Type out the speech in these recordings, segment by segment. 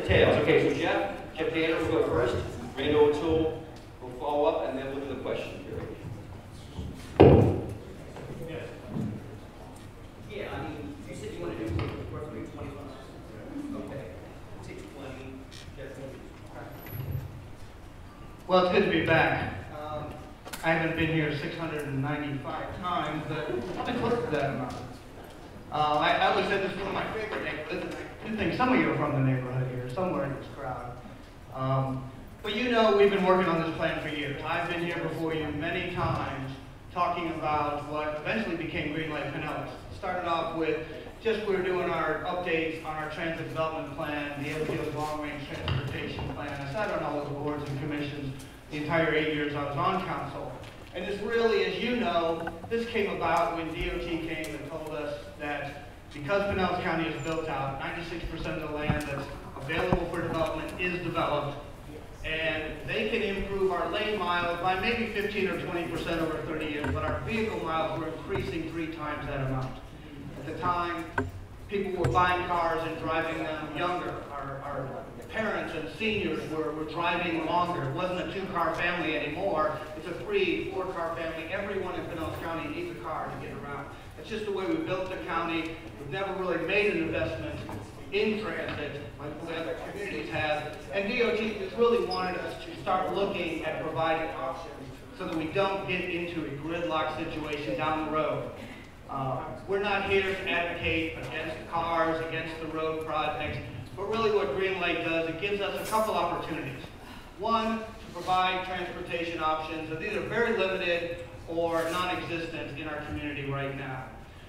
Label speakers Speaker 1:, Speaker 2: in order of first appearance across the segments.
Speaker 1: details. Okay, so Jeff Danner will go first. Randal will follow up, and then we'll do the question period. Yeah, I mean, you said you want to do roughly 25. Okay, say 20.
Speaker 2: Well, it's good to be back. I haven't been here 695 times, but I've been close to that amount. I always said this is one of my favorite neighborhoods, and I do think some of you are from the neighborhood here, somewhere in this crowd. But you know we've been working on this plan for years. I've been here before you many times talking about what eventually became Greenlight Pinellas. Started off with just we were doing our updates on our transit development plan, the DOT's long-range transportation plan. I sat on all those boards and commissions the entire 8 years I was on council. And this really, as you know, this came about when DOT came and told us that because Pinellas County is built out, 96% of the land that's available for development is developed, and they can improve our lane miles by maybe 15 or 20% over 30 years, but our vehicle miles were increasing 3 times that amount. At the time, people were buying cars and driving them younger. Our parents and seniors were driving longer. It wasn't a 2-car family anymore. It's a 3, 4-car family. Everyone in Pinellas County needs a car to get around. It's just the way we built the county. We've never really made an investment in transit like the way other communities have. And DOT just really wanted us to start looking at providing options so that we don't get into a gridlock situation down the road. We're not here to advocate against cars, against the road projects, but really what Greenlight does, it gives us a couple opportunities. One, to provide transportation options that either very limited or non-existent in our community right now.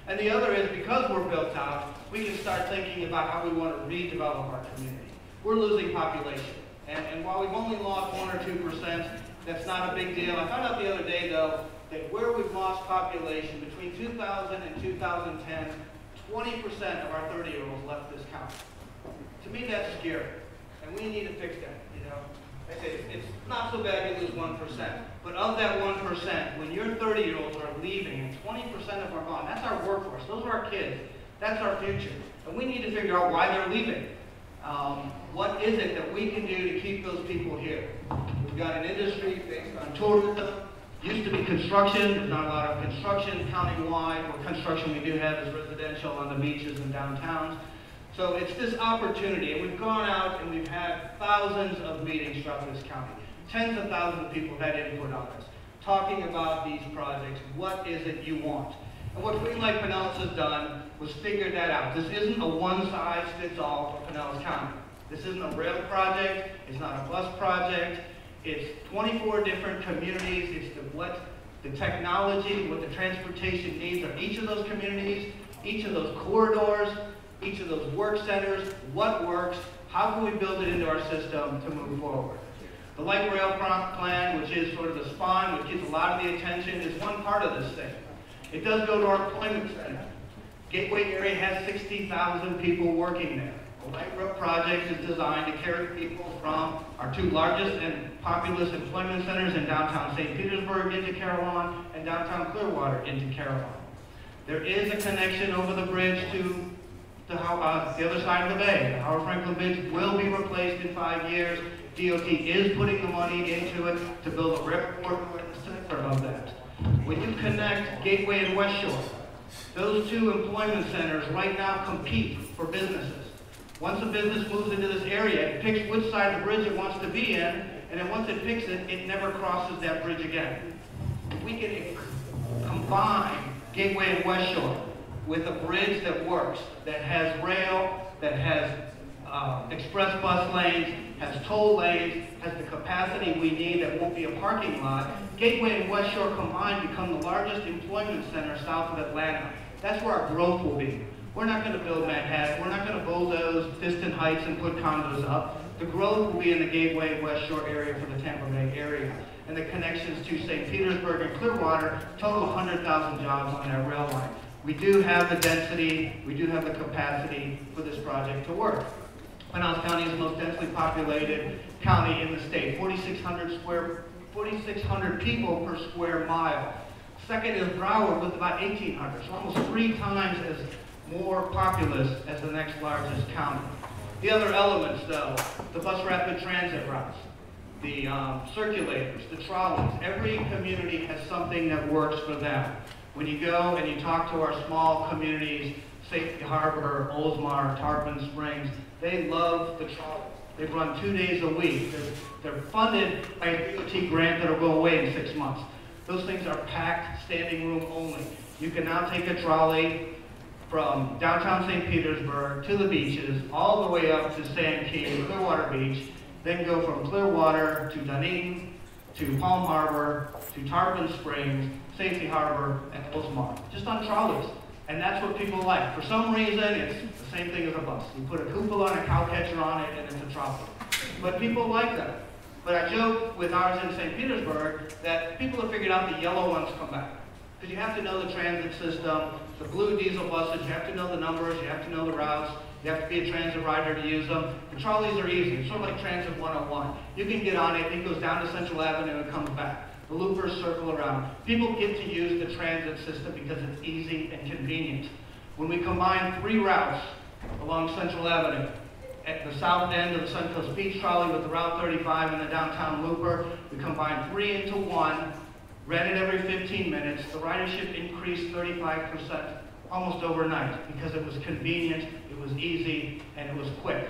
Speaker 2: And the other is because we're built out, we can start thinking about how we want to redevelop our community. We're losing population. And while we've only lost 1 or 2%, that's not a big deal. I found out the other day, though, that where we've lost population between 2000 and 2010, 20% of our 30-year-olds left this county. To me, that's scary, and we need to fix that. You know, I say it's not so bad to lose 1%, but of that 1%, when your 30-year-olds are leaving and 20% of them are gone, that's our workforce. Those are our kids. That's our future, and we need to figure out why they're leaving. What is it that we can do to keep those people here? We've got an industry based on tourism. Used to be construction. There's not a lot of construction countywide. What construction we do have is residential on the beaches and downtowns. So it's this opportunity, and we've gone out and we've had thousands of meetings throughout this county. Tens of thousands of people have had input on this, talking about these projects. What is it you want? And what Greenlight Pinellas has done was figure that out. This isn't a one-size-fits-all for Pinellas County. This isn't a rail project. It's not a bus project. It's 24 different communities. It's what the technology, what the transportation needs of each of those communities, each of those corridors, each of those work centers, what works, how can we build it into our system to move forward. The light rail plan, which is sort of the spine, which gets a lot of the attention, is one part of this thing. It does go to our employment center. Gateway area has 60,000 people working there. The light rail project is designed to carry people from our 2 largest and populous employment centers in downtown St. Petersburg into Carillon and downtown Clearwater into Carillon. There is a connection over the bridge to the other side of the bay. The Howard Franklin Bridge will be replaced in 5 years. DOT is putting the money into it to build a railroad in the center of that. When you connect Gateway and West Shore, those 2 employment centers right now compete for businesses. Once a business moves into this area, it picks which side of the bridge it wants to be in, and then once it picks it, it never crosses that bridge again. If we can combine Gateway and West Shore with a bridge that works, that has rail, that has express bus lanes, has toll lanes, has the capacity we need that won't be a parking lot, Gateway and West Shore combined become the largest employment center south of Atlanta. That's where our growth will be. We're not going to build Manhattan. We're not going to bulldoze Disston Heights and put condos up. The growth will be in the Gateway and West Shore area for the Tampa Bay area. And the connections to St. Petersburg and Clearwater total 100,000 jobs on that rail line. We do have the density, we do have the capacity for this project to work. Pinellas County is the most densely populated county in the state, 4,600 people per square mile. Second is Broward with about 1,800, so almost 3 times as more populous as the next largest county. The other elements, though, the bus rapid transit routes, the circulators, the trolleys, every community has something that works for them. When you go and you talk to our small communities, Safety Harbor, Oldsmar, Tarpon Springs, they love the trolleys. They run 2 days a week. They're funded by a DOT grant that'll go away in 6 months. Those things are packed, standing room only. You can now take a trolley from downtown St. Petersburg to the beaches, all the way up to Sand Key, Clearwater Beach, then go from Clearwater to Dunedin, to Palm Harbor, to Tarpon Springs, Safety Harbor, and Oldsmar, just on trolleys. And that's what people like. For some reason, it's the same thing as a bus. You put a cupola and a cow catcher on it, and it's a trolley. But people like that. But I joke with ours in St. Petersburg that people have figured out the yellow ones come back. Because you have to know the transit system, the blue diesel buses, you have to know the numbers, you have to know the routes, you have to be a transit rider to use them. The trolleys are easy. It's sort of like Transit 101. You can get on it, it goes down to Central Avenue and comes back. The loopers circle around. People get to use the transit system because it's easy and convenient. When we combine 3 routes along Central Avenue, at the south end of the Suncoast Beach trolley with the Route 35 and the downtown looper, we combine 3 into 1, ran it every 15 minutes. The ridership increased 35% almost overnight because it was convenient, it was easy, and it was quick.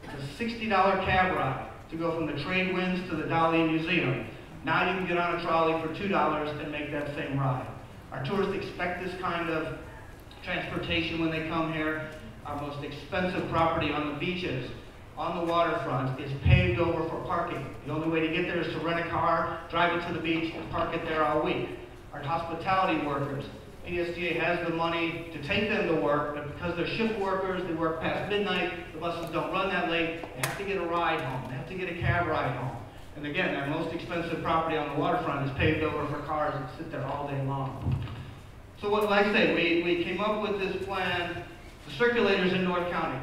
Speaker 2: It's a $60 cab ride to go from the Trade Winds to the Dali Museum. Now you can get on a trolley for $2 and make that same ride. Our tourists expect this kind of transportation when they come here. Our most expensive property on the beaches, on the waterfront, is paved over for parking. The only way to get there is to rent a car, drive it to the beach, and park it there all week. Our hospitality workers, PSTA has the money to take them to work, but because they're shift workers, they work past midnight, the buses don't run that late, they have to get a ride home, they have to get a cab ride home. And again, that most expensive property on the waterfront is paved over for cars that sit there all day long. So what did I say? We came up with this plan, the circulators in North County.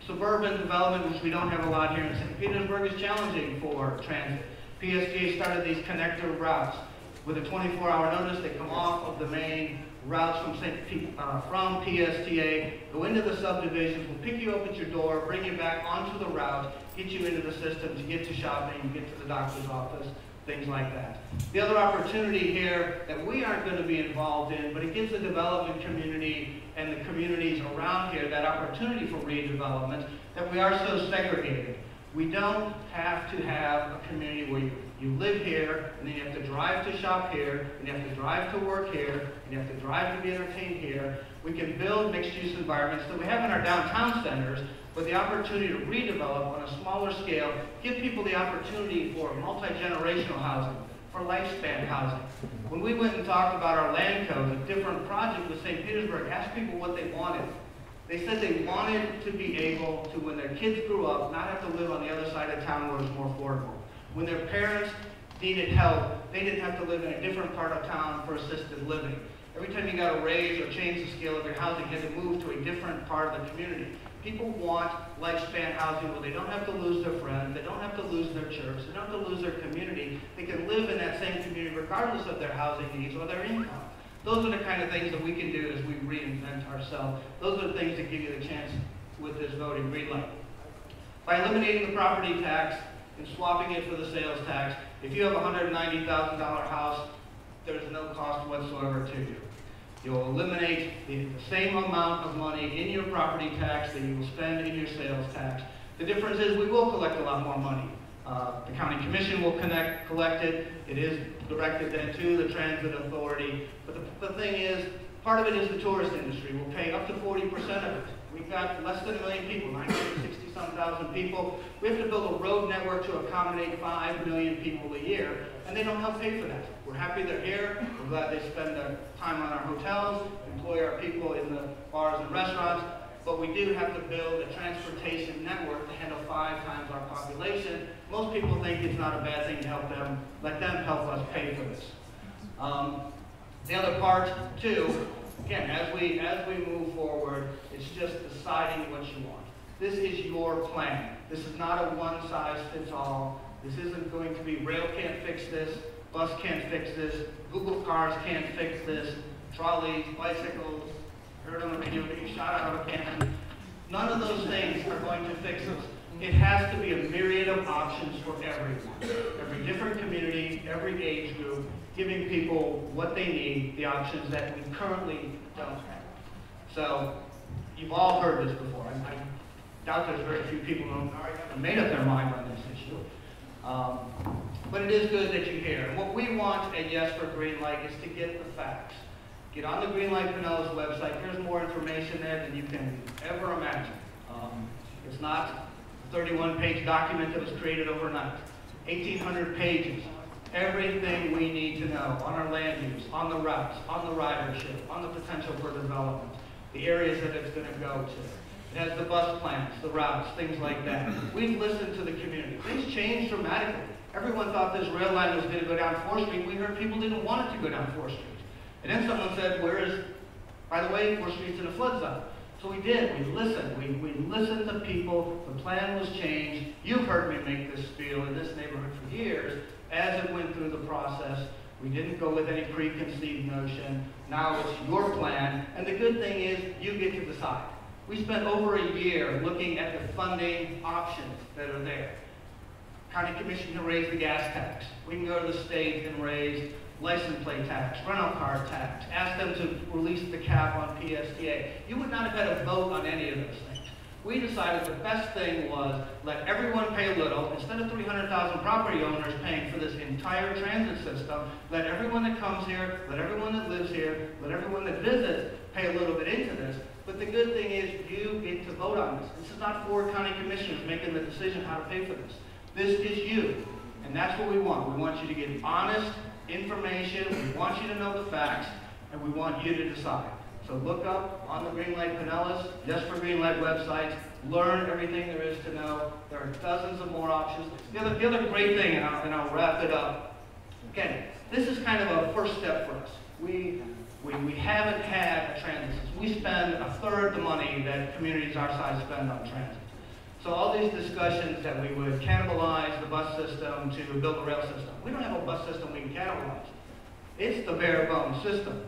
Speaker 2: Suburban development, which we don't have a lot here in St. Petersburg, is challenging for transit. PSTA started these connector routes. With a 24-hour notice, they come off of the main routes from PSTA, go into the subdivisions, we'll pick you up at your door, bring you back onto the route, get you into the system to get to shopping, get to the doctor's office, things like that. The other opportunity here that we aren't going to be involved in, but it gives the development community and the communities around here that opportunity for redevelopment, that we are so segregated. We don't have to have a community where you live here, and then you have to drive to shop here, and you have to drive to work here, and you have to drive to be entertained here. We can build mixed-use environments that we have in our downtown centers, but the opportunity to redevelop on a smaller scale, give people the opportunity for multi-generational housing, for lifespan housing. When we went and talked about our land codes, a different project with St. Petersburg, asked people what they wanted. They said they wanted to be able to, when their kids grew up, not have to live on the other side of town where it was more affordable. When their parents needed help, they didn't have to live in a different part of town for assisted living. Every time you got to raise or change the scale of your housing, you had to move to a different part of the community. People want lifespan housing where they don't have to lose their friends, they don't have to lose their church, they don't have to lose their community. They can live in that same community regardless of their housing needs or their income. Those are the kind of things that we can do as we reinvent ourselves. Those are the things that give you the chance with this voting Greenlight. By eliminating the property tax and swapping it for the sales tax, if you have a $190,000 house, there's no cost whatsoever to you. You'll eliminate the same amount of money in your property tax that you will spend in your sales tax. The difference is we will collect a lot more money. The county commission will collect it. It is directed then to the transit authority. But the thing is, part of it is the tourist industry. We'll pay up to 40% of it. We've got less than 1 million people, 960-some-thousand people. We have to build a road network to accommodate 5 million people a year, and they don't help pay for that. We're happy they're here. We're glad they spend their time on our hotels, employ our people in the bars and restaurants, but we do have to build a transportation network to handle 5 times our population. Most people think it's not a bad thing to help them, let them help us pay for this. The other part, too, again, as we move forward, it's just deciding what you want. This is your plan. This is not a one-size-fits-all. This isn't going to be rail can't fix this, bus can't fix this, Google cars can't fix this, trolleys, bicycles, heard on the radio being shot out of a cannon. None of those things are going to fix us. It has to be a myriad of options for everyone. Every different community, every age group, giving people what they need, the options that we currently don't have. So, you've all heard this before. I doubt there's very few people who have made up their mind on this issue. But it is good that you hear. And what we want at Yes for Greenlight is to get the facts. Get on the Greenlight Pinellas website. There's more information there than you can ever imagine. It's not a 31-page document that was created overnight. 1,800 pages. Everything we need to know on our land use, on the routes, on the ridership, on the potential for development, the areas that it's going to go to. It has the bus plans, the routes, things like that. We've listened to the community. Things changed dramatically. Everyone thought this rail line was going to go down 4th Street. We heard people didn't want it to go down 4th Street. And then someone said, by the way, 4th Street's in a flood zone. So we did. We listened. We listened to people. The plan was changed. You've heard me make this spiel in this neighborhood for years. As it went through the process, we didn't go with any preconceived notion. Now it's your plan. And the good thing is, you get to decide. We spent over a year looking at the funding options that are there. County Commission can raise the gas tax. We can go to the state and raise license plate tax, rental car tax, ask them to release the cap on PSTA. You would not have had a vote on any of those things. We decided the best thing was let everyone pay a little. Instead of 300,000 property owners paying for this entire transit system, let everyone that comes here, let everyone that lives here, let everyone that visits pay a little bit into this. But the good thing is you get to vote on this. This is not 4 county commissioners making the decision how to pay for this. This is you. And that's what we want. We want you to get honest information. We want you to know the facts. And we want you to decide. So look up on the Greenlight Pinellas, Yes for Greenlight websites. Learn everything there is to know. There are dozens of more options. The other great thing, and I'll wrap it up. Again, this is kind of a first step for us. We haven't had a transit system. We spend a third the money that communities our size spend on transit. So all these discussions that we would cannibalize the bus system to build a rail system. We don't have a bus system we can cannibalize. It's the bare bones system.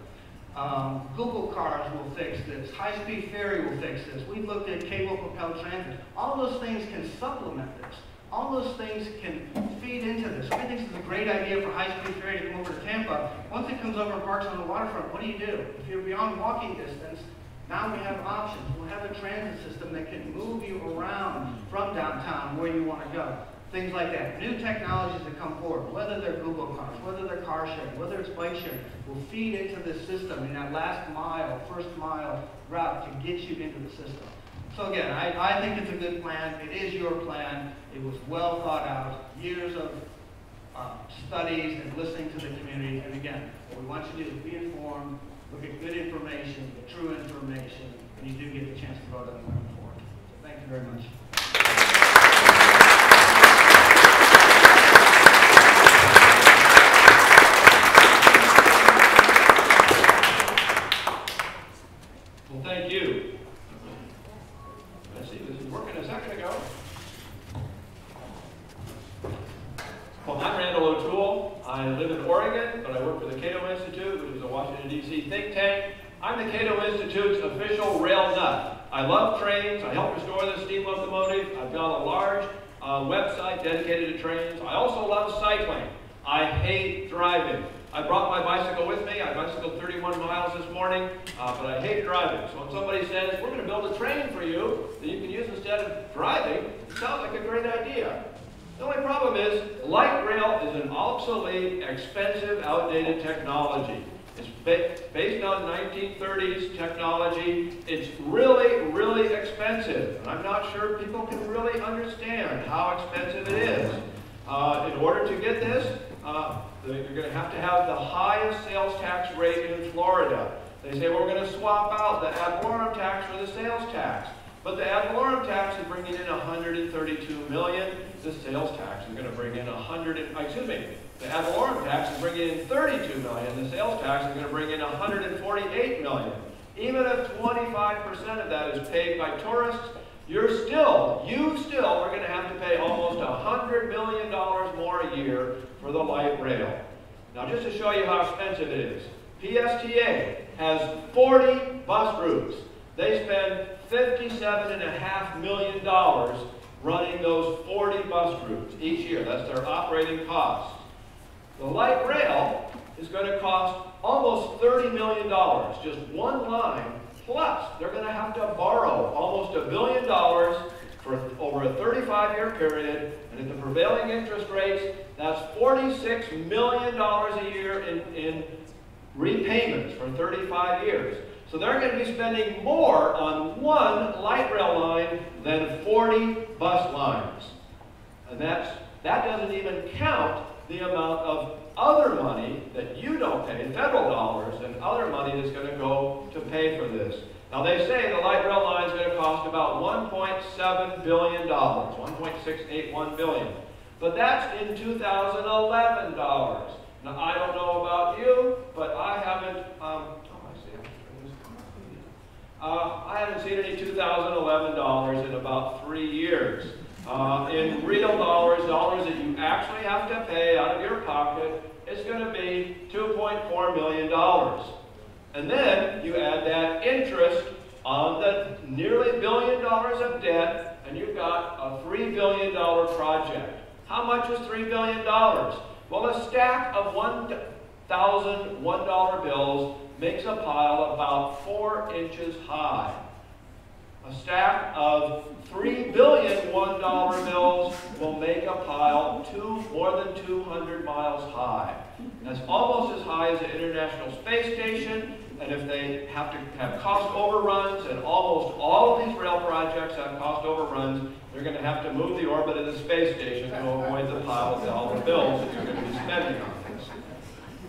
Speaker 2: Google cars will fix this. High-speed ferry will fix this. We've looked at cable-propelled transit. All those things can supplement this. All those things can feed into this. I think this is a great idea for high-speed ferry to come over to Tampa. Once it comes over and parks on the waterfront, what do you do? If you're beyond walking distance, now we have options. We'll have a transit system that can move you around from downtown where you want to go. Things like that. New technologies that come forward, whether they're Google cars, whether they're car sharing, whether it's bike sharing, will feed into this system in that last mile, first mile route to get you into the system. So again, I think it's a good plan. It is your plan. It was well thought out. Years of studies and listening to the community. And again, what we want you to do is be informed, look at good information, true information, and you do get the chance to vote on going forward. So thank you very much.
Speaker 3: Well, thank you. Let's see, this is working a second ago. Well, I'm Randal O'Toole. I live in Oregon, but I work for the Cato Institute, which is a Washington, D.C. think tank. I'm the Cato Institute's official rail nut. I love trains. I help restore the steam locomotive. I've got a large website dedicated to trains. I also love cycling. I hate driving. I brought my bicycle with me. I bicycled 31 miles this morning, but I hate driving. So when somebody says, we're going to build a train for you that you can use instead of driving, it sounds like a great idea. The only problem is, light rail is an obsolete, expensive, outdated technology. It's based on 1930s technology. It's really, really expensive. And I'm not sure people can really understand how expensive it is. In order to get this, you're going to have the highest sales tax rate in Florida. They say, well, we're going to swap out the ad valorem tax for the sales tax. But the ad valorem tax is bringing in $132 million. The sales tax is going to bring in the ad valorem tax is bringing in $32 million. The sales tax is going to bring in $148 million. Even if 25% of that is paid by tourists, you still are going to have to pay almost $100 million more a year for the light rail. Now, just to show you how expensive it is, PSTA has 40 bus routes. They spend $57.5 million running those 40 bus routes each year. That's their operating costs. The light rail is going to cost almost $30 million, just one line, plus they're going to have to borrow almost $1 billion for over a 35-year period, and at the prevailing interest rates, that's $46 million a year in repayments for 35 years. So they're going to be spending more on one light rail line than 40 bus lines. And that doesn't even count the amount of other money that you don't pay, federal dollars, and other money that's going to go to pay for this. Now they say the light rail line is going to cost about $1.7 billion, $1.681 billion. But that's in 2011 dollars. Now I don't know about you, but I haven't, I haven't seen any 2011 dollars in about 3 years. In real dollars that you actually have to pay out of your pocket, it's going to be $2.4 million. And then you add that interest on the nearly $1 billion of debt, and you've got a $3 billion project. How much is $3 billion? Well, a stack of $1,000 $1 bills makes a pile about 4 inches high. A stack of $3 billion $1 bills will make a pile more than 200 miles high. That's almost as high as the International Space Station, and if they have to have cost overruns, and almost all of these rail projects have cost overruns, they're going to have to move the orbit of the space station to avoid the pile of dollar bills that you're going to be spending on this.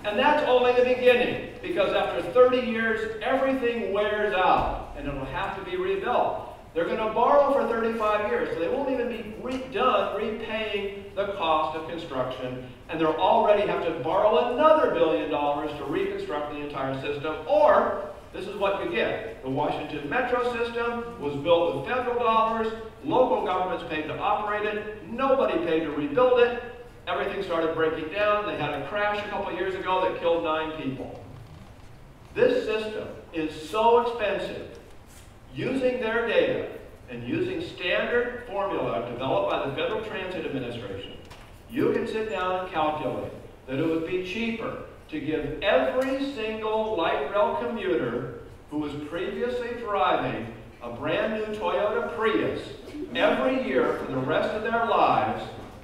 Speaker 3: And that's only the beginning, because after 30 years, everything wears out, and it'll have to be rebuilt. They're going to borrow for 35 years, so they won't even be done repaying the cost of construction, and they'll already have to borrow another $1 billion to reconstruct the entire system, or this is what you get. The Washington Metro system was built with federal dollars, local governments paid to operate it, nobody paid to rebuild it, everything started breaking down, they had a crash a couple years ago that killed 9 people. This system is so expensive. Using their data and using standard formula developed by the Federal Transit Administration, you can sit down and calculate that it would be cheaper to give every single light rail commuter who was previously driving a brand new Toyota Prius every year for the rest of their lives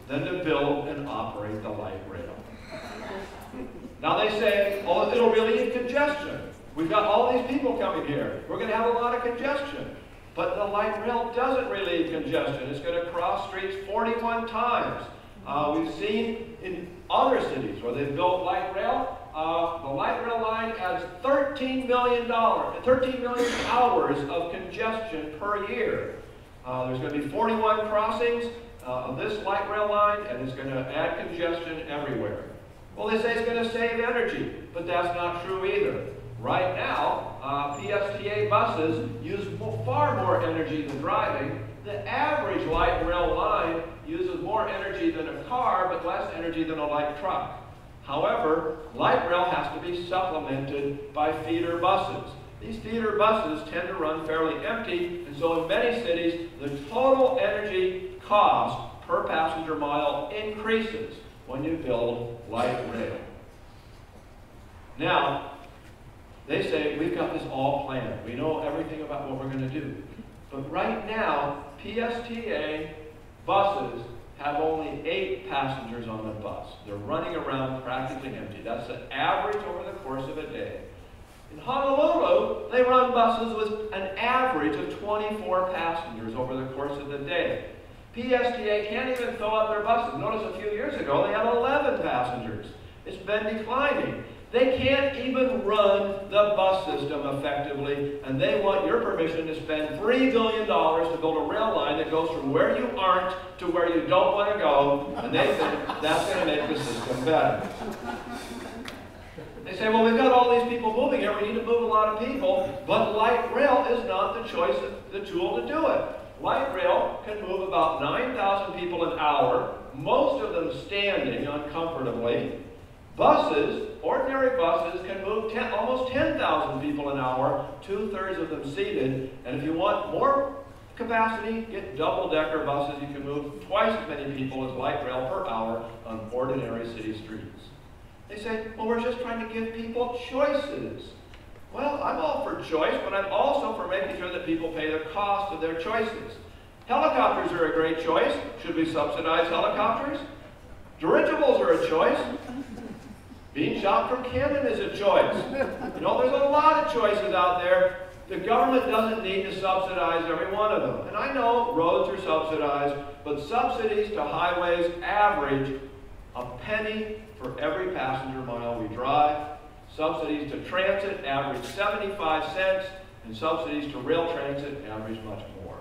Speaker 3: than to build and operate the light rail. Now they say, oh, it'll relieve congestion. We've got all these people coming here. We're going to have a lot of congestion. But the light rail doesn't relieve congestion. It's going to cross streets 41 times. We've seen in other cities where they've built light rail, the light rail line adds $13 million hours of congestion per year. There's going to be 41 crossings of this light rail line, and it's going to add congestion everywhere. Well, they say it's going to save energy, but that's not true either. Right now, PSTA buses use far more energy than driving. The average light rail line uses more energy than a car, but less energy than a light truck. However, light rail has to be supplemented by feeder buses. These feeder buses tend to run fairly empty, and so in many cities, the total energy cost per passenger mile increases when you build light rail. Now, they say, we've got this all planned. We know everything about what we're going to do. But right now, PSTA buses have only 8 passengers on the bus. They're running around practically empty. That's the average over the course of a day. In Honolulu, they run buses with an average of 24 passengers over the course of the day. PSTA can't even fill up their buses. Notice a few years ago, they had 11 passengers. It's been declining. They can't even run the bus system effectively, and they want your permission to spend $3 billion to build a rail line that goes from where you aren't to where you don't want to go, and they think that's going to make the system better. They say, well, we've got all these people moving here, we need to move a lot of people, but light rail is not the choice, the tool to do it. Light rail can move about 9,000 people an hour, most of them standing uncomfortably. Buses, ordinary buses, can move almost 10,000 people an hour, 2/3 of them seated. And if you want more capacity, get double-decker buses. You can move twice as many people as light rail per hour on ordinary city streets. They say, well, we're just trying to give people choices. Well, I'm all for choice, but I'm also for making sure that people pay the cost of their choices. Helicopters are a great choice. Should we subsidize helicopters? Dirigibles are a choice. Being shot from cannon is a choice. You know, there's a lot of choices out there. The government doesn't need to subsidize every one of them. And I know roads are subsidized, but subsidies to highways average a penny for every passenger mile we drive. Subsidies to transit average 75 cents, and subsidies to rail transit average much more.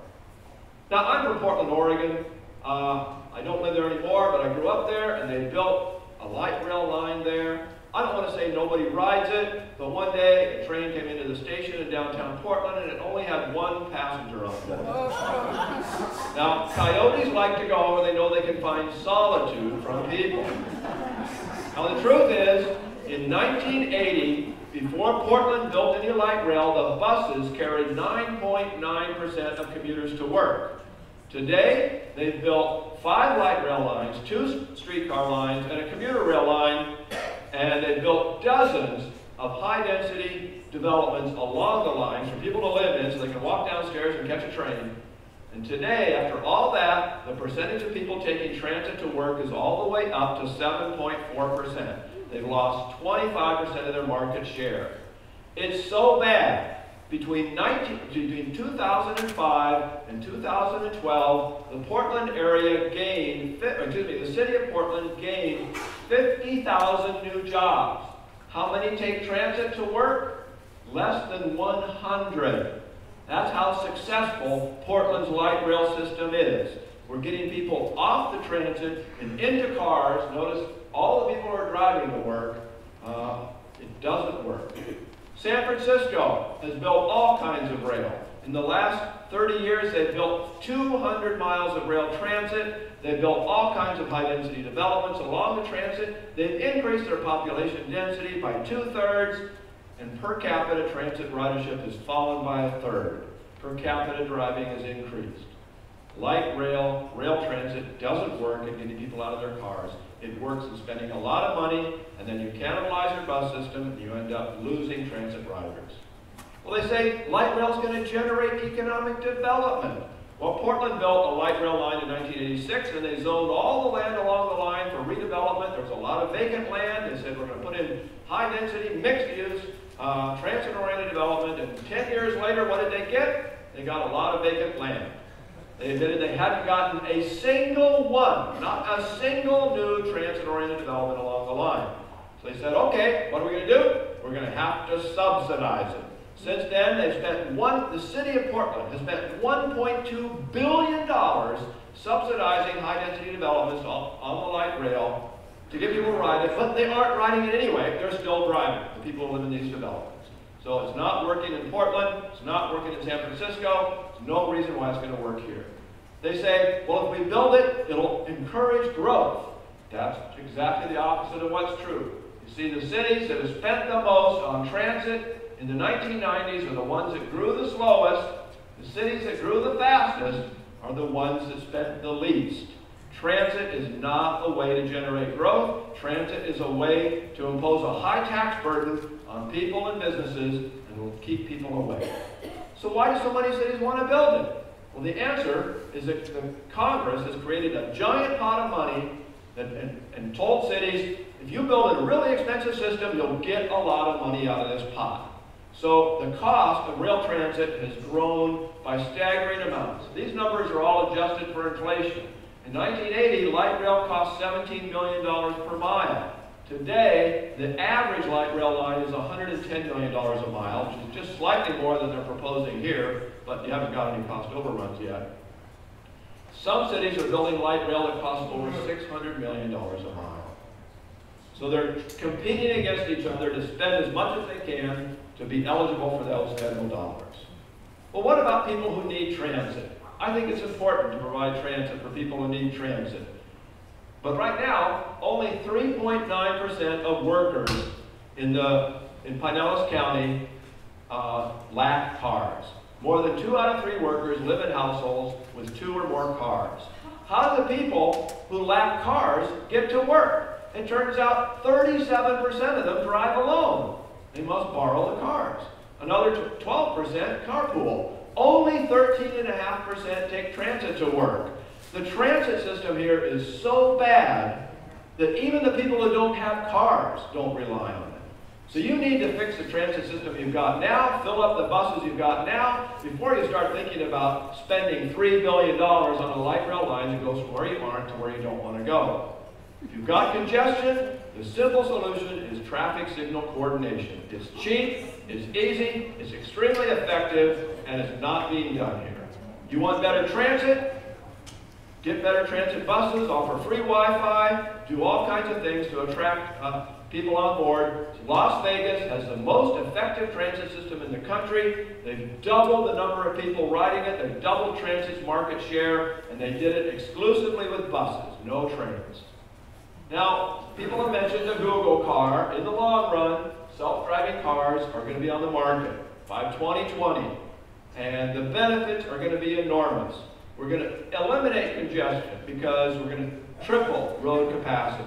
Speaker 3: Now, I'm from Portland, Oregon. I don't live there anymore, but I grew up there, and they built a light rail line there. I don't want to say nobody rides it, but one day a train came into the station in downtown Portland, and it only had one passenger on board. Now, coyotes like to go where they know they can find solitude from people. Now, the truth is, in 1980, before Portland built any light rail, the buses carried 9.9% of commuters to work. Today, they've built 5 light rail lines, 2 streetcar lines, and a commuter rail line, and they've built dozens of high-density developments along the lines for people to live in so they can walk downstairs and catch a train. And today, after all that, the percentage of people taking transit to work is all the way up to 7.4%. They've lost 25% of their market share. It's so bad. Between 2005 and 2012, the Portland area gained, the city of Portland gained 50,000 new jobs. How many take transit to work? Less than 100. That's how successful Portland's light rail system is. We're getting people off the transit and into cars. Notice all the people who are driving to work. It doesn't work. San Francisco has built all kinds of rail. In the last 30 years, they've built 200 miles of rail transit. They've built all kinds of high-density developments along the transit. They've increased their population density by 2/3, and per capita transit ridership has fallen by 1/3. Per capita driving has increased. Light rail, rail transit doesn't work at getting people out of their cars. It works in spending a lot of money, and then you cannibalize your bus system, and you end up losing transit riders. Well, they say light rail is going to generate economic development. Well, Portland built a light rail line in 1986, and they zoned all the land along the line for redevelopment. There was a lot of vacant land. They said, we're going to put in high-density, mixed-use, transit-oriented development, and 10 years later, what did they get? They got a lot of vacant land. They admitted they hadn't gotten a single one, not a single new transit-oriented development along the line. So they said, okay, what are we going to do? We're going to have to subsidize it. Since then, they've spent the city of Portland has spent $1.2 billion subsidizing high-density developments on the light rail to get people to ride it, but they aren't riding it anyway. They're still driving, the people who live in these developments. So it's not working in Portland, it's not working in San Francisco, there's no reason why it's going to work here. They say, well, if we build it, it'll encourage growth. That's exactly the opposite of what's true. You see, the cities that have spent the most on transit in the 1990s are the ones that grew the slowest. The cities that grew the fastest are the ones that spent the least. Transit is not a way to generate growth. Transit is a way to impose a high tax burden on people and businesses and will keep people away. So why do so many cities want to build it? Well, the answer is that the Congress has created a giant pot of money and told cities, if you build a really expensive system, you'll get a lot of money out of this pot. So the cost of rail transit has grown by staggering amounts. These numbers are all adjusted for inflation. In 1980, light rail cost $17 million per mile. Today, the average light rail line is $110 million a mile, which is just slightly more than they're proposing here, but you haven't got any cost overruns yet. Some cities are building light rail that costs over $600 million a mile. So they're competing against each other to spend as much as they can to be eligible for those federal dollars. Well, what about people who need transit? I think it's important to provide transit for people who need transit. But right now, only 3.9% of workers in Pinellas County lack cars. More than 2 out of 3 workers live in households with 2 or more cars. How do the people who lack cars get to work? It turns out 37% of them drive alone. They must borrow the cars. Another 12% carpool. Only 13.5% take transit to work. The transit system here is so bad that even the people who don't have cars don't rely on it. So you need to fix the transit system you've got now, fill up the buses you've got now, before you start thinking about spending $3 billion on a light rail line that goes from where you aren't to where you don't want to go. If you've got congestion, the simple solution is traffic signal coordination. It's cheap, it's easy, it's extremely effective, and it's not being done here. You want better transit? Get better transit buses, offer free Wi-Fi, do all kinds of things to attract people on board. Las Vegas has the most effective transit system in the country. They've doubled the number of people riding it. They've doubled transit's market share, and they did it exclusively with buses, no trains. Now, people have mentioned the Google car. In the long run, self-driving cars are going to be on the market by 2020, and the benefits are going to be enormous. We're going to eliminate congestion because we're going to triple road capacities.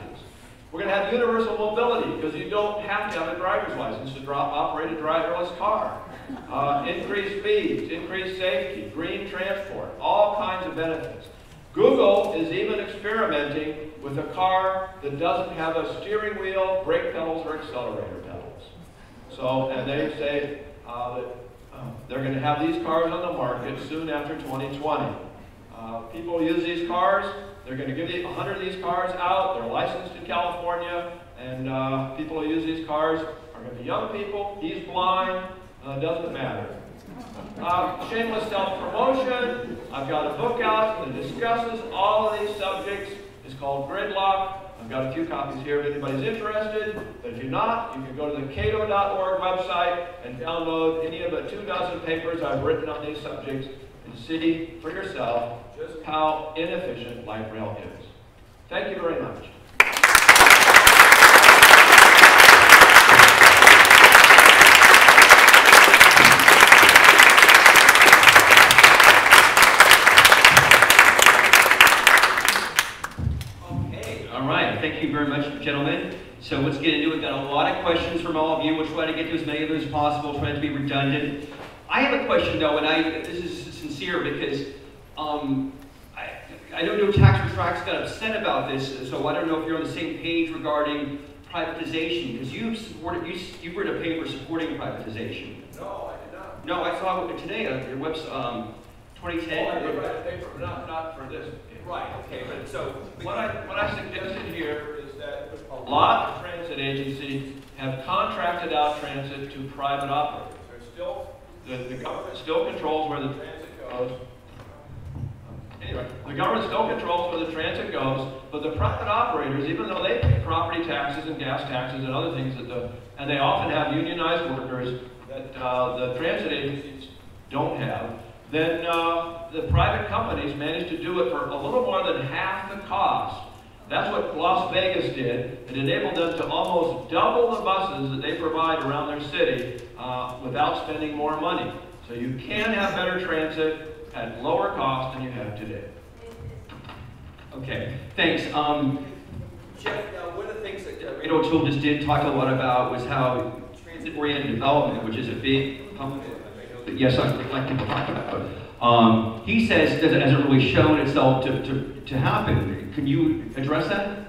Speaker 3: We're going to have universal mobility because you don't have to have a driver's license to operate a driverless car. Increased speeds, increased safety, green transport, all kinds of benefits. Google is even experimenting with a car that doesn't have a steering wheel, brake pedals, or accelerator pedals. So, and they say that they're going to have these cars on the market soon after 2020. People use these cars. They're going to give 100 of these cars out. They're licensed in California, and people who use these cars are going to be young people. He's blind. Doesn't matter. Shameless self-promotion. I've got a book out that discusses all of these subjects. It's called Gridlock. I've got a few copies here if anybody's interested. But if you're not, you can go to the cato.org website and download any of the 24 papers I've written on these subjects and see for yourself just how inefficient light rail is. Thank you very much.
Speaker 4: Thank you very much, gentlemen. So let's get into it. We've got a lot of questions from all of you. We'll try to get to as many of those as possible, trying to be redundant. I have a question, though, and this is sincere because I know No Tax for Tracks got upset about this, so I don't know if you're on the same page regarding privatization, because you've written a paper supporting privatization.
Speaker 3: No, I did not.
Speaker 4: No, I saw it today on your website, 2010.
Speaker 3: Oh, I did write a paper, but not for this. Right, okay, but so what I suggested here is that a lot of transit agencies have contracted out transit to private operators. There's still, the government still controls where the transit goes. Anyway, the government still controls where the transit goes, but the private operators, even though they pay property taxes and gas taxes and other things, and they often have unionized workers that the transit agencies don't have, then the private companies managed to do it for a little more than half the cost. That's what Las Vegas did. It enabled them to almost double the buses that they provide around their city without spending more money. So you can have better transit at lower cost than you have today.
Speaker 4: Okay, thanks.
Speaker 3: Jeff, one of the things that
Speaker 4: Randal Tool just did talk a lot about was how transit-oriented development, which is a big yes, I'd like to talk about. He says that it hasn't really shown itself to happen. Can you address that?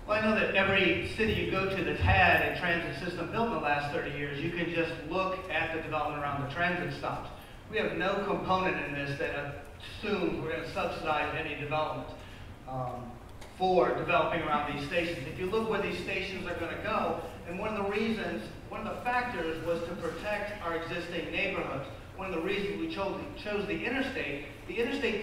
Speaker 2: Well, I know that every city you go to that's had a transit system built in the last 30 years, you can just look at the development around the transit stops. We have no component in this that assumes we're going to subsidize any development for developing around these stations. If you look where these stations are going to go, and one of the factors was to protect our existing neighborhoods. One of the reasons we chose the interstate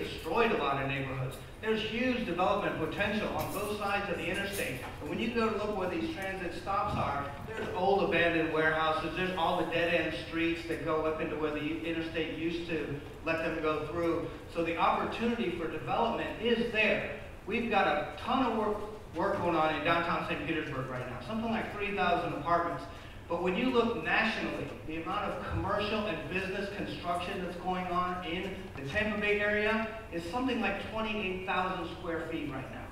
Speaker 2: destroyed a lot of neighborhoods. There's huge development potential on both sides of the interstate. And when you go to look where these transit stops are, there's old abandoned warehouses, there's all the dead-end streets that go up into where the interstate used to let them go through. So the opportunity for development is there. We've got a ton of work going on in downtown St. Petersburg right now, something like 3,000 apartments. But when you look nationally, the amount of commercial and business construction that's going on in the Tampa Bay area is something like 28,000 square feet right now.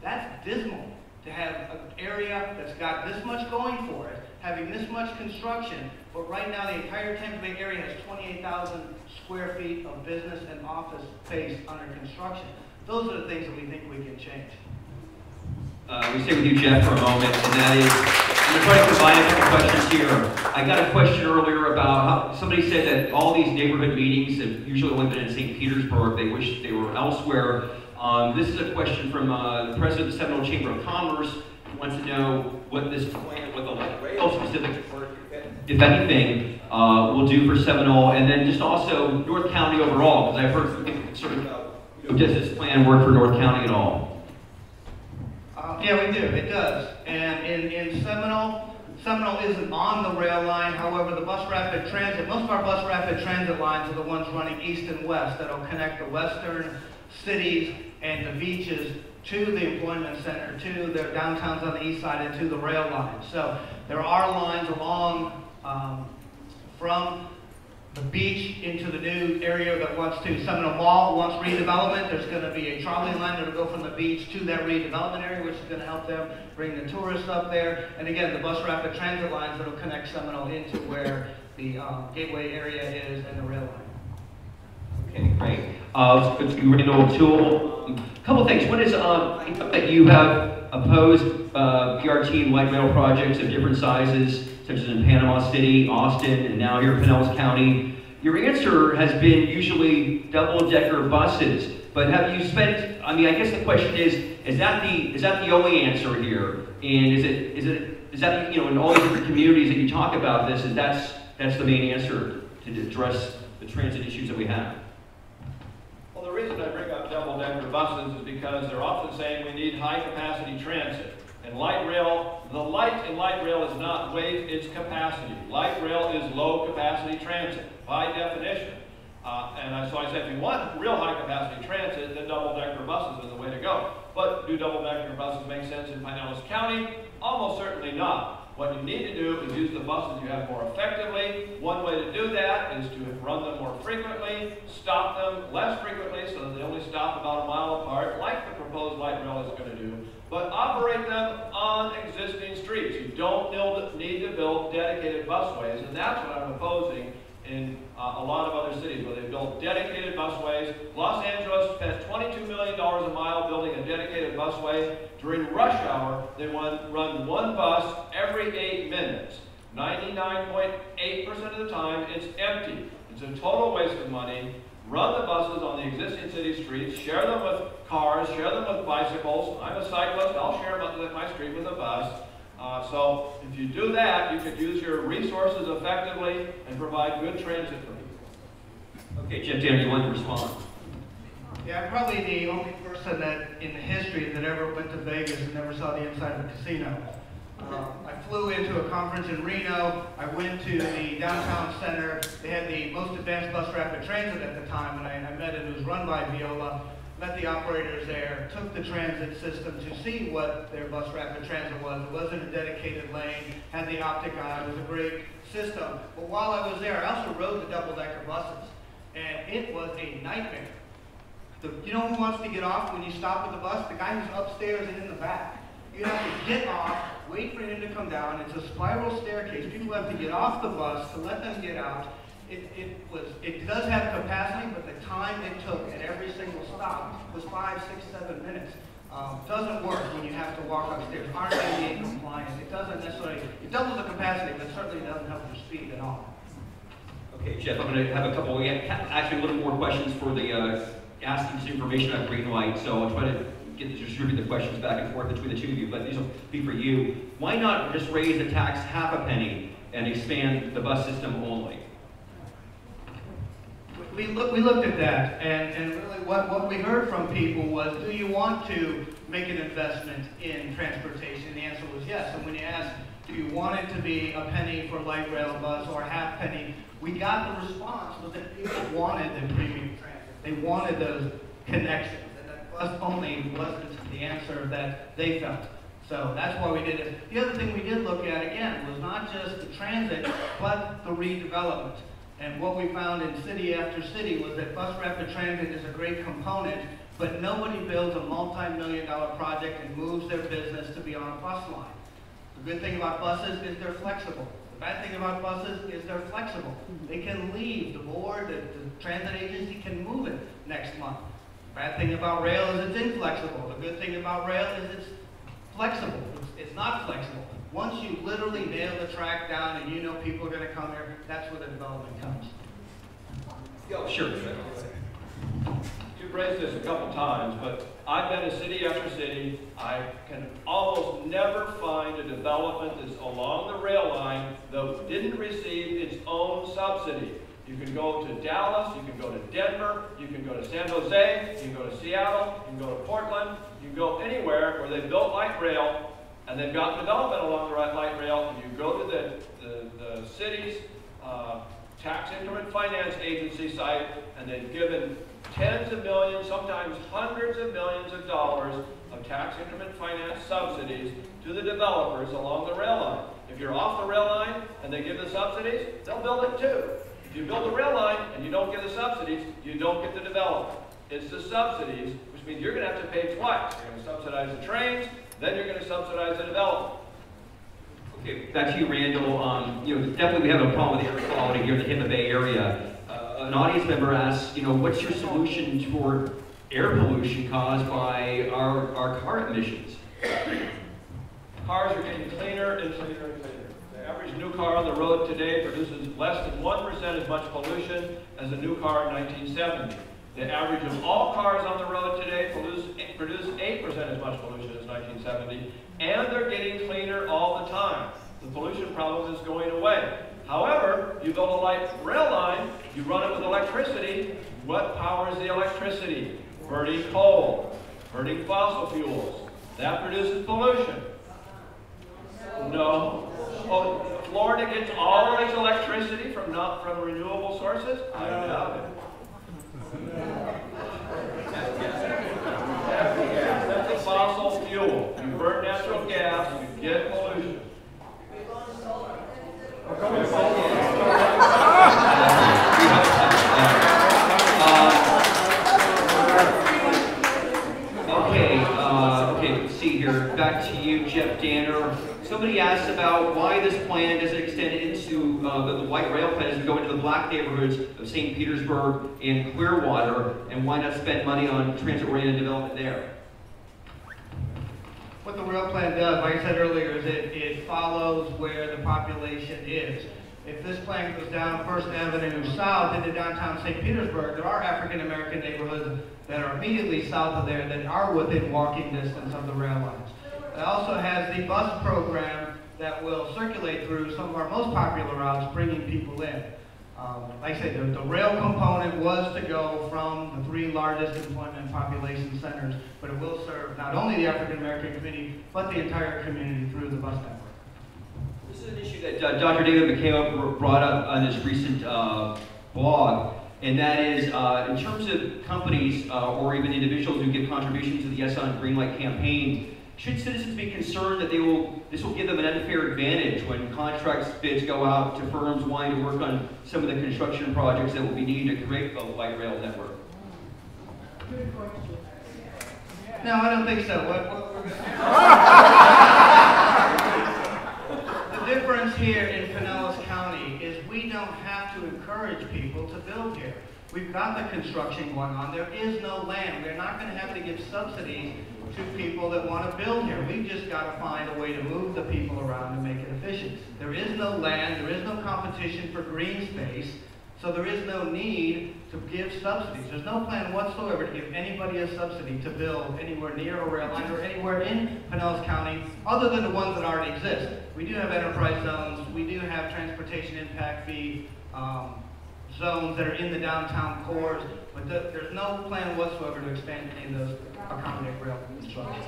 Speaker 2: That's dismal to have an area that's got this much going for it, having this much construction, but right now the entire Tampa Bay area has 28,000 square feet of business and office space under construction. Those are the things that we think we can change.
Speaker 4: We stay with you, Jeff, for a moment, and that is, I'm going to try to combine a couple questions here. I got a question earlier about how somebody said that all these neighborhood meetings have usually only been in St. Petersburg. They wish they were elsewhere. This is a question from the president of the Seminole Chamber of Commerce, who wants to know what this plan, what the light rail specific, if anything, will do for Seminole, and then just also North County overall, because I've heard some concern about, does this plan work for North County at all?
Speaker 2: Yeah, we do. It does. And in Seminole, Seminole isn't on the rail line. However, the bus rapid transit, most of our bus rapid transit lines are the ones running east and west that'll connect the western cities and the beaches to the employment center, to their downtowns on the east side, and to the rail line. So there are lines along from the beach into the new area that wants to, Seminole Mall wants redevelopment. There's going to be a trolley line that will go from the beach to that redevelopment area, which is going to help them bring the tourists up there. And again, the bus rapid transit lines that will connect Seminole into where the gateway area is and the rail line.
Speaker 4: Okay, great. Randal Tool. A couple things. One is that you have opposed BRT and light rail projects of different sizes, such as in Panama City, Austin, and now here in Pinellas County. Your answer has been usually double-decker buses, but have you spent? I mean, I guess the question is that the only answer here? And is that in all the different communities that you talk about this, and that's the main answer to address the transit issues that we have?
Speaker 3: Well, the reason I bring up double-decker buses is because they're often saying we need high-capacity transit. And light rail, the light in light rail is not weight, it's capacity. Light rail is low-capacity transit, by definition. So I said, if you want real high-capacity transit, then double-decker buses is the way to go. But do double-decker buses make sense in Pinellas County? Almost certainly not. What you need to do is use the buses you have more effectively. One way to do that is to run them more frequently, stop them less frequently so that they only stop about a mile apart, like the proposed light rail is going to do, but operate them on existing streets. You don't need to build dedicated busways, and that's what I'm opposing in a lot of other cities where they've built dedicated busways. Los Angeles spent $22 million a mile building a dedicated busway. During rush hour, they run one bus every 8 minutes. 99.8% of the time, it's empty. It's a total waste of money. Run the buses on the existing city streets, share them with cars, share them with bicycles. I'm a cyclist, I'll share my street with a bus. So if you do that, you could use your resources effectively and provide good transit for people.
Speaker 4: Okay, Jeff, do you want to respond?
Speaker 2: Yeah, I'm probably the only person that in history that ever went to Vegas and never saw the inside of a casino. I flew into a conference in Reno. I went to the downtown center. They had the most advanced bus rapid transit at the time, and I met it. It was run by Viola. Met the operators there, took the transit system to see what their bus rapid transit was. It wasn't a dedicated lane, had the optic on. It was a great system. But while I was there, I also rode the double-decker buses, and it was a nightmare. You know who wants to get off when you stop with the bus? The guy who's upstairs and in the back. You have to get off, wait for him to come down. It's a spiral staircase. People have to get off the bus to let them get out. It does have capacity, but the time it took at every single stop was 5, 6, 7 minutes. Doesn't work when you have to walk upstairs. Aren't ADA compliant. It doesn't necessarily, it doubles the capacity, but certainly doesn't help your speed at all.
Speaker 4: Okay, Jeff, I'm going to have a couple, actually a little more questions for the asking some information about Greenlight, so I'll try to distribute the questions back and forth between the two of you, but these will be for you. Why not just raise the tax half a penny and expand the bus system only?
Speaker 2: We looked at that, and really what we heard from people was, do you want to make an investment in transportation? The answer was yes. And when you asked, do you want it to be a penny for light rail bus or a half penny, we got the response was that people wanted the premium transit. They wanted those connections. And that bus only wasn't the answer that they felt. So that's why we did it. The other thing we did look at, again, was not just the transit, but the redevelopment. And what we found in city after city was that bus rapid transit is a great component, but nobody builds a multi-million-dollar project and moves their business to be on a bus line. The good thing about buses is they're flexible. The bad thing about buses is they're flexible. They can leave. The board, the transit agency can move it next month. The bad thing about rail is it's inflexible. The good thing about rail is it's flexible. It's not flexible. Once you literally nail the track down and you know people are going to come here, that's where the development comes.
Speaker 4: Sure.
Speaker 3: You've raised this a couple times, but I've been to city after city. I can almost never find a development that's along the rail line that didn't receive its own subsidy. You can go to Dallas, you can go to Denver, you can go to San Jose, you can go to Seattle, you can go to Portland, you can go anywhere where they built light rail and they've got development along the light rail, and you go to the city's tax increment finance agency site, and they've given tens of millions, sometimes hundreds of millions of dollars of tax increment finance subsidies to the developers along the rail line. If you're off the rail line and they give the subsidies, they'll build it too. If you build the rail line and you don't get the subsidies, you don't get the development. It's the subsidies, which means you're going to have to pay twice. You're going to subsidize the trains, then you're going to subsidize the development.
Speaker 4: Okay, back to you, Randall. You know, definitely we have a problem with air quality here in the Tampa Bay area. An audience member asks, you know, what's your solution toward air pollution caused by our car emissions?
Speaker 3: Cars are getting cleaner and cleaner and cleaner. The average new car on the road today produces less than 1% as much pollution as a new car in 1970. The average of all cars on the road today produce 8% as much pollution as 1970, and they're getting cleaner all the time. The pollution problem is going away. However, you build a light rail line, you run it with electricity. What powers the electricity? Burning coal, burning fossil fuels. That produces pollution. No. Oh, Florida gets all of its electricity from renewable sources? I doubt it. That's a fossil fuel. You burn natural gas, you get pollution. Okay, let's see here. Back to you, Jeff Danner. Somebody asked about why this plan doesn't extend into the white rail plan as we go into the black neighborhoods of St. Petersburg and Clearwater, and why not spend money on transit-oriented development there?
Speaker 2: What the rail plan does, like I said earlier, is it follows where the population is. If this plan goes down First Avenue south into downtown St. Petersburg, there are African-American neighborhoods that are immediately south of there that are within walking distance of the rail lines. It also has the bus program that will circulate through some of our most popular routes, bringing people in. Like I said, the rail component was to go from the 3 largest employment population centers, but it will serve not only the African-American community, but the entire community through the bus network.
Speaker 4: This is an issue that Dr. David McKay brought up on his recent blog, and that is in terms of companies or even individuals who give contributions to the Yes on Greenlight campaign, should citizens be concerned that this will give them an unfair advantage when contracts bids go out to firms wanting to work on some of the construction projects that will be needed to create the light rail network?
Speaker 2: No, I don't think so. The difference here in Pinellas County is we don't have to encourage people to build here. We've got the construction going on. There is no land. We're not going to have to give subsidies to people that want to build here. We've just got to find a way to move the people around and make it efficient. There is no land. There is no competition for green space. So there is no need to give subsidies. There's no plan whatsoever to give anybody a subsidy to build anywhere near a rail line or anywhere in Pinellas County other than the ones that already exist. We do have enterprise zones. We do have transportation impact fee zones that are in the downtown cores, but there's no plan whatsoever to expand any of those accommodate rail construction.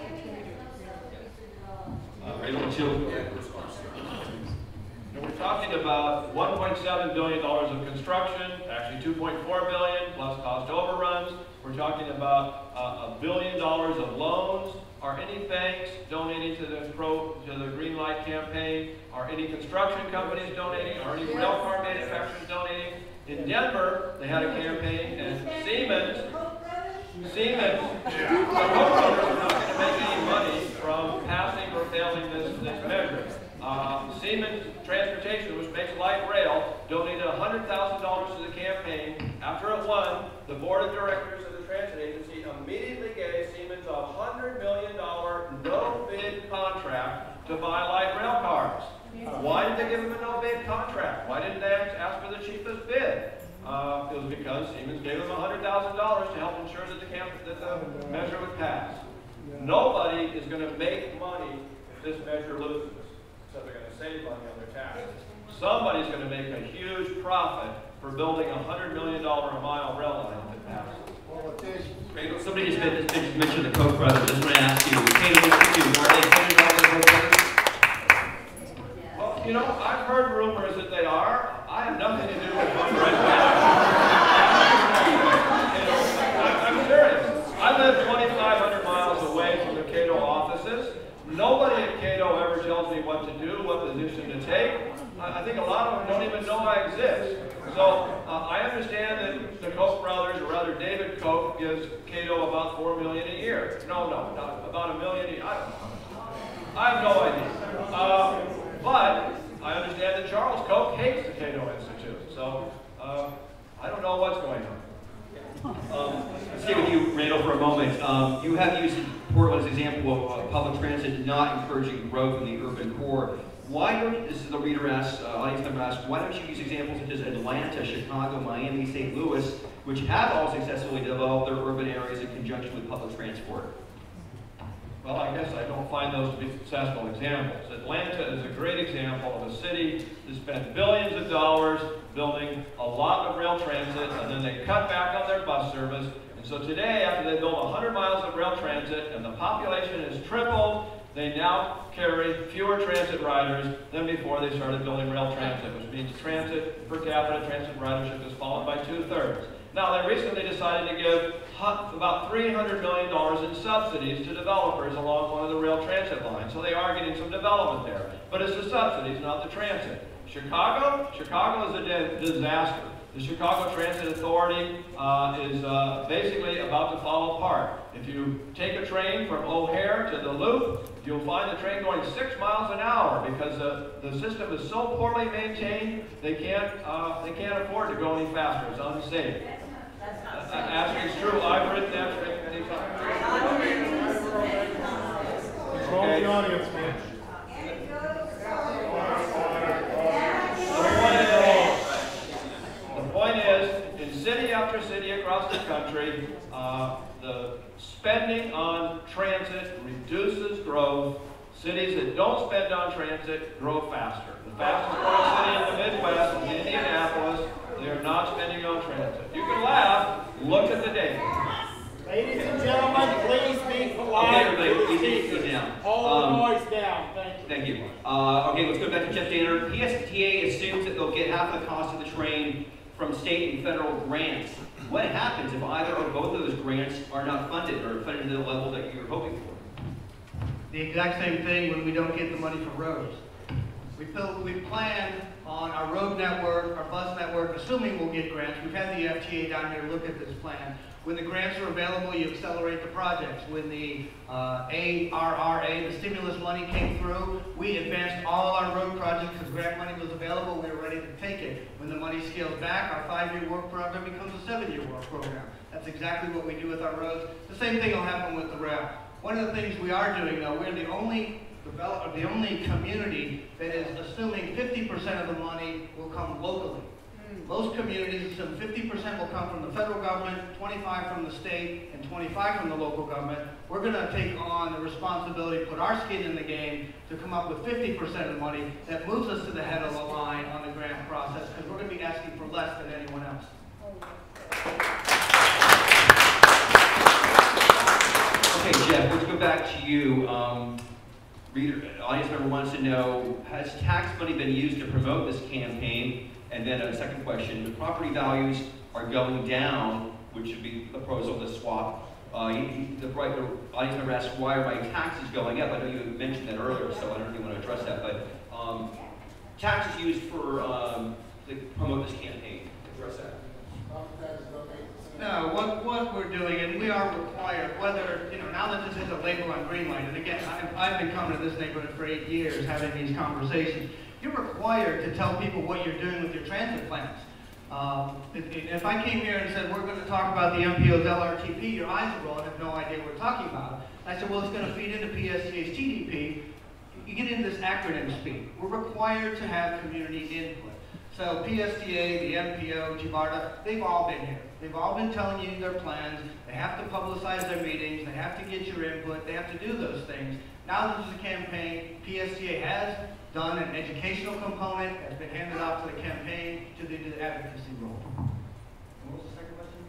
Speaker 3: We're talking about $1.7 billion of construction, actually $2.4 billion plus cost overruns. We're talking about $1 billion of loans. Are any banks donating to the Greenlight campaign? Are any construction companies donating? Are any rail car manufacturers donating? In Denver, they had a campaign, and Siemens, the Koch brothers are not going to make any money from passing or failing this measure. Siemens Transportation, which makes light rail, donated $100,000 to the campaign. After it won, the board of directors of the transit agency immediately gave Siemens a $100 million no-bid contract to buy light rail cars. Why did they give them a no-bid contract? Why didn't they ask for the cheapest bid? It was because Siemens gave them $100,000 to help ensure that the measure would pass. Nobody is going to make money if this measure loses. So they're going to save money on their taxes. Somebody's going to make a huge profit for building a $100 million a mile rail line if it passes.
Speaker 4: Somebody just mentioned the Koch brothers. I just want to ask you, are they funded by the Koch brothers?
Speaker 3: Well, you know, I've heard rumors that they are. I have nothing to do with fundraising. I'm serious. I live 2,500 miles away from the Cato offices. Nobody at Cato ever tells me what to do, what position to take. I think a lot of them don't even know I exist. So I understand that the Koch brothers, or rather David Koch, gives Cato about $4 million a year. No, not about $1 million a year. I don't know. I have no idea. But I understand that Charles Koch hates the Cato Institute. So I don't know what's going on.
Speaker 4: Let's stay with you, Randal, for a moment. You have used Portland as an example of public transit not encouraging growth in the urban core. Why don't, this is the reader asks, audience member asks, why don't you use examples such as Atlanta, Chicago, Miami, St. Louis, which have all successfully developed their urban areas in conjunction with public transport?
Speaker 3: Well, I guess I don't find those to be successful examples. Atlanta is a great example of a city that spent billions of dollars building a lot of rail transit, and then they cut back on their bus service. And so today, after they built 100 miles of rail transit and the population has tripled, they now carry fewer transit riders than before they started building rail transit, which means transit per capita transit ridership has fallen by 2/3. Now, they recently decided to give about $300 million in subsidies to developers along one of the rail transit lines. So they are getting some development there. But it's the subsidies, not the transit. Chicago is a disaster. The Chicago Transit Authority is basically about to fall apart. If you take a train from O'Hare to the Loop, you'll find the train going 6 miles an hour because the system is so poorly maintained they can't afford to go any faster. It's unsafe. It's true. I've ridden that train many times.
Speaker 5: Control the audience, man.
Speaker 3: The point is, in city after city across the country, the spending on transit reduces growth. Cities that don't spend on transit grow faster. The fastest growing city in the Midwest is Indianapolis. They are not spending on transit. You can laugh. Look at the data.
Speaker 5: Ladies and gentlemen, please be polite.
Speaker 4: Okay, everybody, easy down.
Speaker 5: Hold the noise down. Thank you.
Speaker 4: Thank you. Okay, let's go back to Jeff Danner. PSTA assumes that they'll get half the cost of the train from state and federal grants. What happens if either or both of those grants are not funded or funded to the level that you're hoping for?
Speaker 2: The exact same thing when we don't get the money for roads. We plan on our road network, our bus network, assuming we'll get grants. We've had the FTA down here look at this plan. When the grants are available, you accelerate the projects. When the ARRA, the stimulus money came through, we advanced all our road projects because grant money was available. We were ready to take it. When the money scales back, our 5-year work program becomes a 7-year work program. That's exactly what we do with our roads. The same thing will happen with the rail. One of the things we are doing, though, we're the only community that is assuming 50% of the money will come locally. Most communities assume 50% will come from the federal government, 25% from the state, and 25% from the local government. We're going to take on the responsibility, put our skin in the game to come up with 50% of the money that moves us to the head of the line on the grant process, because we're going to be asking for less than anyone else.
Speaker 4: Okay, Jeff, let's go back to you. Audience member wants to know, has tax money been used to promote this campaign? And then a second question, the property values are going down, which would be the proposal of the swap. The audience member asked, why are my taxes going up? I know you mentioned that earlier, so I don't really want to address that. But taxes used for to promote this campaign. Address that.
Speaker 2: No, what we're doing, and we are required, whether, now that this is a label on Greenlight, and again, I've been coming to this neighborhood for 8 years having these conversations, you're required to tell people what you're doing with your transit plans. If I came here and said, we're going to talk about the MPO's LRTP, your eyes would roll and have no idea what we're talking about. I said, well, it's going to feed into PSTA's TDP. You get into this acronym speak. We're required to have community input. So PSTA, the MPO, GBARDA, they've all been here. They've all been telling you their plans. They have to publicize their meetings. They have to get your input. They have to do those things. Now that there's a campaign, PSTA has done an educational component that's been handed off to the campaign to do the advocacy role. What was the second question?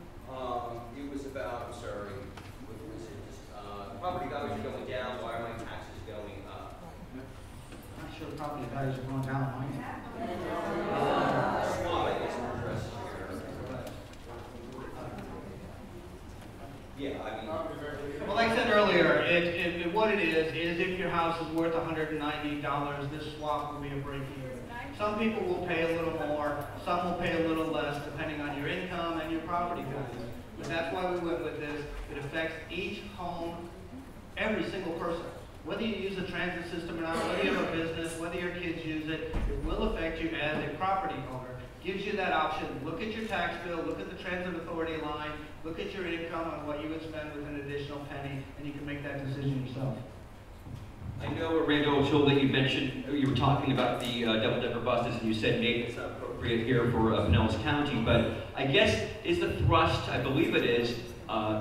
Speaker 4: It was about, I'm sorry, what was it? Just, property values are going down. Why are my taxes going up?
Speaker 2: I'm not sure property values are going down.
Speaker 4: Swab, I guess, we're addressing here. Yeah, I mean.
Speaker 2: Well, like I said earlier, what it is if your house is worth $190, this swap will be a break-even. Some people will pay a little more, some will pay a little less, depending on your income and your property values. But that's why we went with this. It affects each home, every single person. Whether you use a transit system or not, whether you have a business, whether your kids use it, it will affect you as a property owner. Gives you that option. Look at your tax bill, look at the transit authority line, look at your income and what you would spend with an additional penny, and you can make that decision yourself.
Speaker 4: I know, Randal, O'Toole, that you mentioned, you were talking about the double-decker buses, and you said maybe it's not appropriate here for Pinellas County, but I guess is the thrust, I believe it is,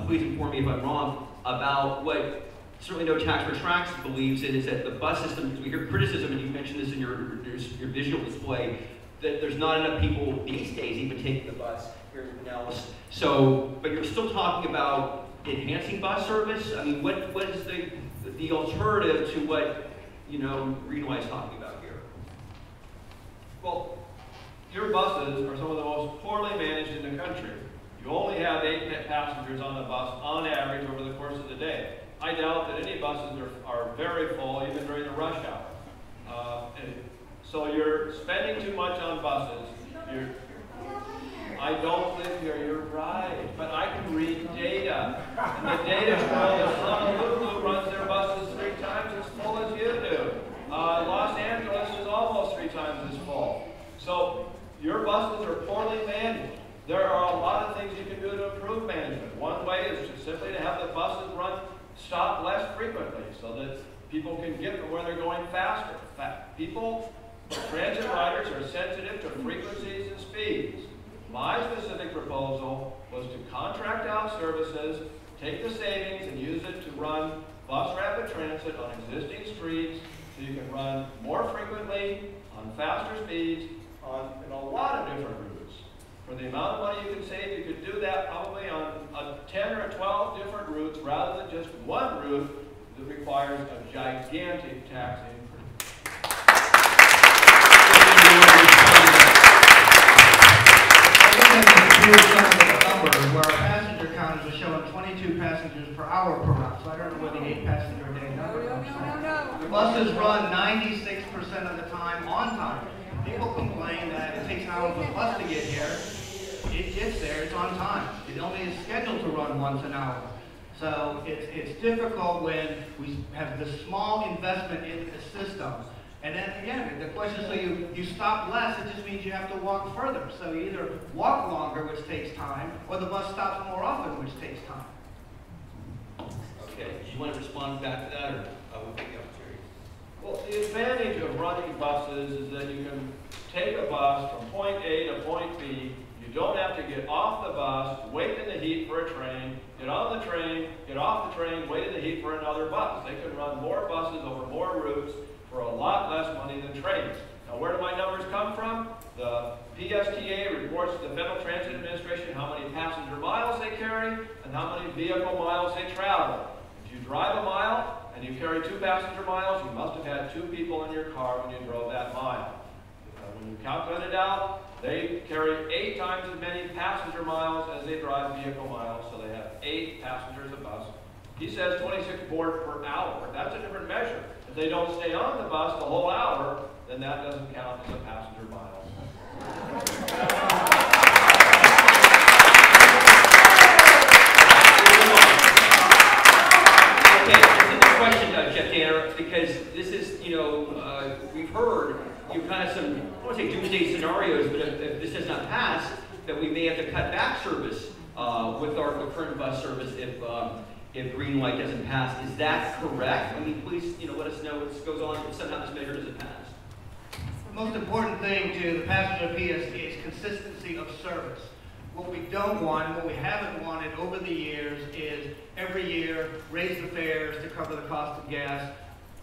Speaker 4: please inform me if I'm wrong, about what certainly No Tax for Tracks believes it is that the bus system, because we hear criticism, and you mentioned this in your visual display, that there's not enough people these days even taking the bus here in Pinellas. So, but you're still talking about enhancing bus service? I mean, what is the alternative to what, Greenlight's talking about here?
Speaker 3: Well, your buses are some of the most poorly managed in the country. You only have 8 passengers on the bus on average over the course of the day. I doubt that any buses are very full, even during the rush hour. So you're spending too much on buses. I don't live here, you're right, but I can read data. And the data shows that Honolulu runs their buses 3 times as full as you do. Los Angeles is almost 3 times as full. So your buses are poorly managed. There are a lot of things you can do to improve management. One way is just simply to have the buses stop less frequently so that people can get to where they're going faster. Transit riders are sensitive to frequencies and speeds. My specific proposal was to contract out services, take the savings and use it to run bus rapid transit on existing streets so you can run more frequently, on faster speeds, in a lot of different routes. For the amount of money you can save, you could do that probably on 10 or 12 different routes rather than just one route that requires a gigantic tax increase.
Speaker 2: Here's some of the numbers where our passenger counters are showing 22 passengers per hour per route. So I don't know where the 8 passenger a day number comes from. The buses run 96% of the time on time. People complain that it takes an hour for the bus to get here. It gets there, it's on time. It only is scheduled to run once an hour. So it's difficult when we have the small investment in the system. And then again, the question is, so you stop less, it just means you have to walk further. So you either walk longer, which takes time, or the bus stops more often, which takes time.
Speaker 4: Okay, do you want to respond back to that, or we'll take the opportunity?
Speaker 3: Well, the advantage of running buses is that you can take a bus from point A to point B. You don't have to get off the bus, wait in the heat for a train, get on the train, get off the train, wait in the heat for another bus. They can run more buses over more routes for a lot less money than trains. Now, where do my numbers come from? The PSTA reports to the Federal Transit Administration how many passenger miles they carry and how many vehicle miles they travel. If you drive a mile and you carry 2 passenger miles, you must have had 2 people in your car when you drove that mile. When you calculate it out, they carry 8 times as many passenger miles as they drive vehicle miles, so they have 8 passengers a bus. He says 26 board per hour. That's a different measure. If they don't stay on the bus the whole hour, then that doesn't count as a passenger mile.
Speaker 4: Okay, this is a question, Jeff Tanner, because this is, we've heard kind of some, I don't want to say doomsday scenarios, but if this does not pass, that we may have to cut back service with our current bus service if Greenlight doesn't pass. Is that correct? I mean, please, let us know what goes on if somehow this measure doesn't pass.
Speaker 2: The most important thing to the passenger PST is consistency of service. What we don't want, and what we haven't wanted over the years, is every year raise the fares to cover the cost of gas,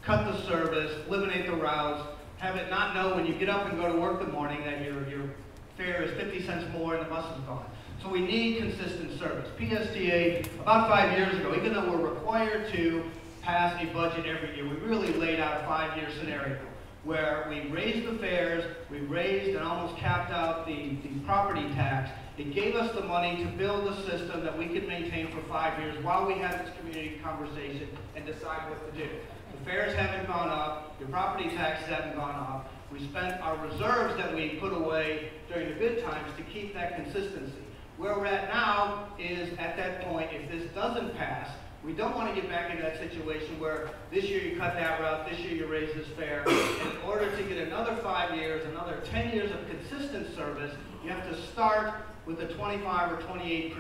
Speaker 2: cut the service, eliminate the routes, have it not know when you get up and go to work in the morning that your fare is 50 cents more and the bus is gone. So we need consistent service. PSTA, about 5 years ago, even though we're required to pass a budget every year, we really laid out a 5-year scenario where we raised the fares, we raised and almost capped out the property tax. It gave us the money to build a system that we could maintain for 5 years while we had this community conversation and decide what to do. The fares haven't gone up, your property taxes haven't gone up. We spent our reserves that we put away during the good times to keep that consistency. Where we're at now is at that point, if this doesn't pass, we don't want to get back into that situation where this year you cut that route, this year you raise this fare. In order to get another 5 years, another 10 years of consistent service, you have to start with a 25 or 28%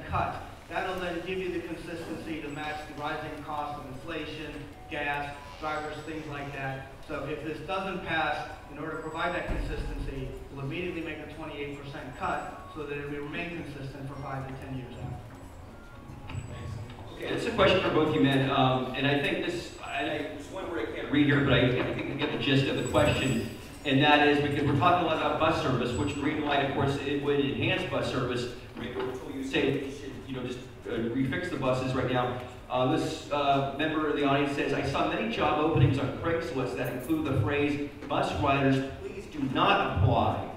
Speaker 2: cut. That'll then give you the consistency to match the rising cost of inflation, gas, drivers, things like that. So if this doesn't pass, in order to provide that consistency, we'll immediately make a 28% cut so that it will remain consistent for 5 to 10 years out.
Speaker 4: Okay, this is a question for both you men, and I think this, it's one where I can't read here, but I think I get the gist of the question, and that is because we're talking a lot about bus service, which Greenlight, of course, it would enhance bus service. You say you should, just refix the buses right now. This member of the audience says, I saw many job openings on Craigslist that include the phrase, bus riders, please do not apply.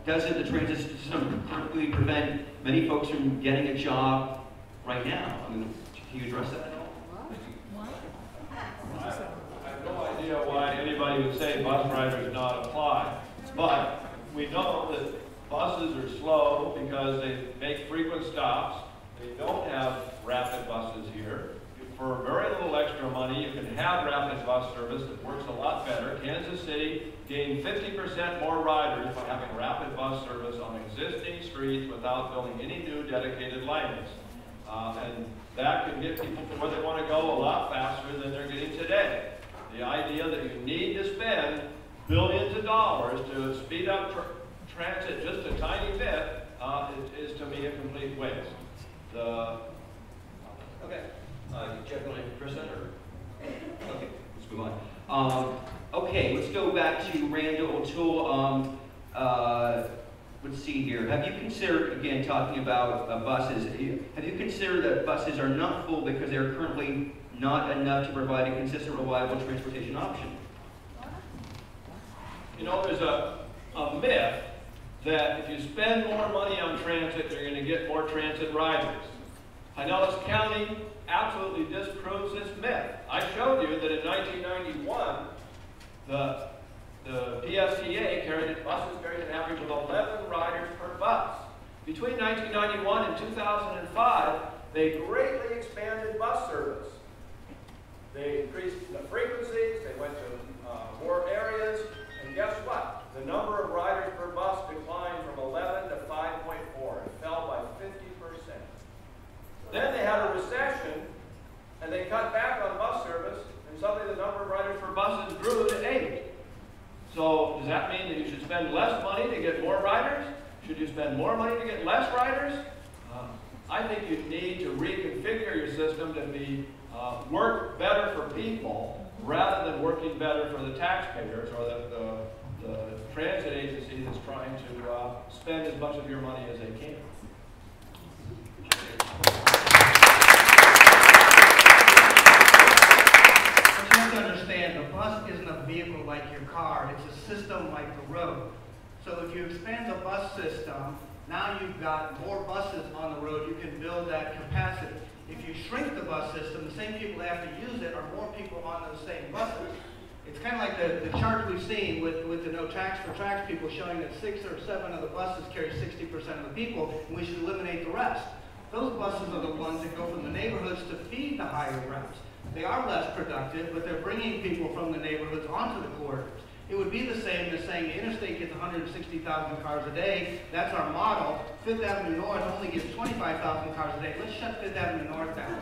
Speaker 4: Doesn't the transit system currently prevent many folks from getting a job right now? I mean, can you address that at all?
Speaker 3: I have no idea why anybody would say bus riders not apply, but we know that buses are slow because they make frequent stops. They don't have rapid buses here. For very little extra money, you can have rapid bus service that works a lot better. Kansas City gained 50% more riders by having rapid bus service on existing streets without building any new dedicated lanes. And that can get people to where they want to go a lot faster than they're getting today. The idea that you need to spend billions of dollars to speed up transit just a tiny bit is to me a complete waste.
Speaker 4: Okay. Jeff, want to address that? Okay, let's move on. Okay, let's go back to Randal O'Toole. Let's see here. Have you considered, again, talking about buses, have you considered that buses are not full because they are currently not enough to provide a consistent, reliable transportation option?
Speaker 3: There's a myth that if you spend more money on transit, you're going to get more transit riders. Pinellas County absolutely disproves this myth. I showed you that in 1991, the PSTA buses carried an average of 11 riders per bus. Between 1991 and 2005, they greatly expanded bus service. They increased the frequencies, they went to more areas, and guess what? The number of riders per bus declined from 11 to 5.4. It fell by 50%. Then they had a recession, and they cut back on bus service, and suddenly the number of riders per buses grew to 8. So does that mean that you should spend less money to get more riders? Should you spend more money to get less riders? I think you need to reconfigure your system to be work better for people rather than working better for the taxpayers or the transit agency that's trying to spend as much of your money as they can.
Speaker 2: But you have to understand, the bus isn't a vehicle like your car. It's a system like the road. So if you expand the bus system, Now you've got more buses on the road, you can build that capacity. If you shrink the bus system, the same people that have to use it are more people on those same buses. It's kind of like the chart we've seen with the no tax for tracks people showing that 6 or 7 of the buses carry 60% of the people, and we should eliminate the rest. Those buses are the ones that go from the neighborhoods to feed the higher routes. They are less productive, but they're bringing people from the neighborhoods onto the corridors. It would be the same as saying the interstate gets 160,000 cars a day. That's our model. Fifth Avenue North only gets 25,000 cars a day. Let's shut Fifth Avenue North down.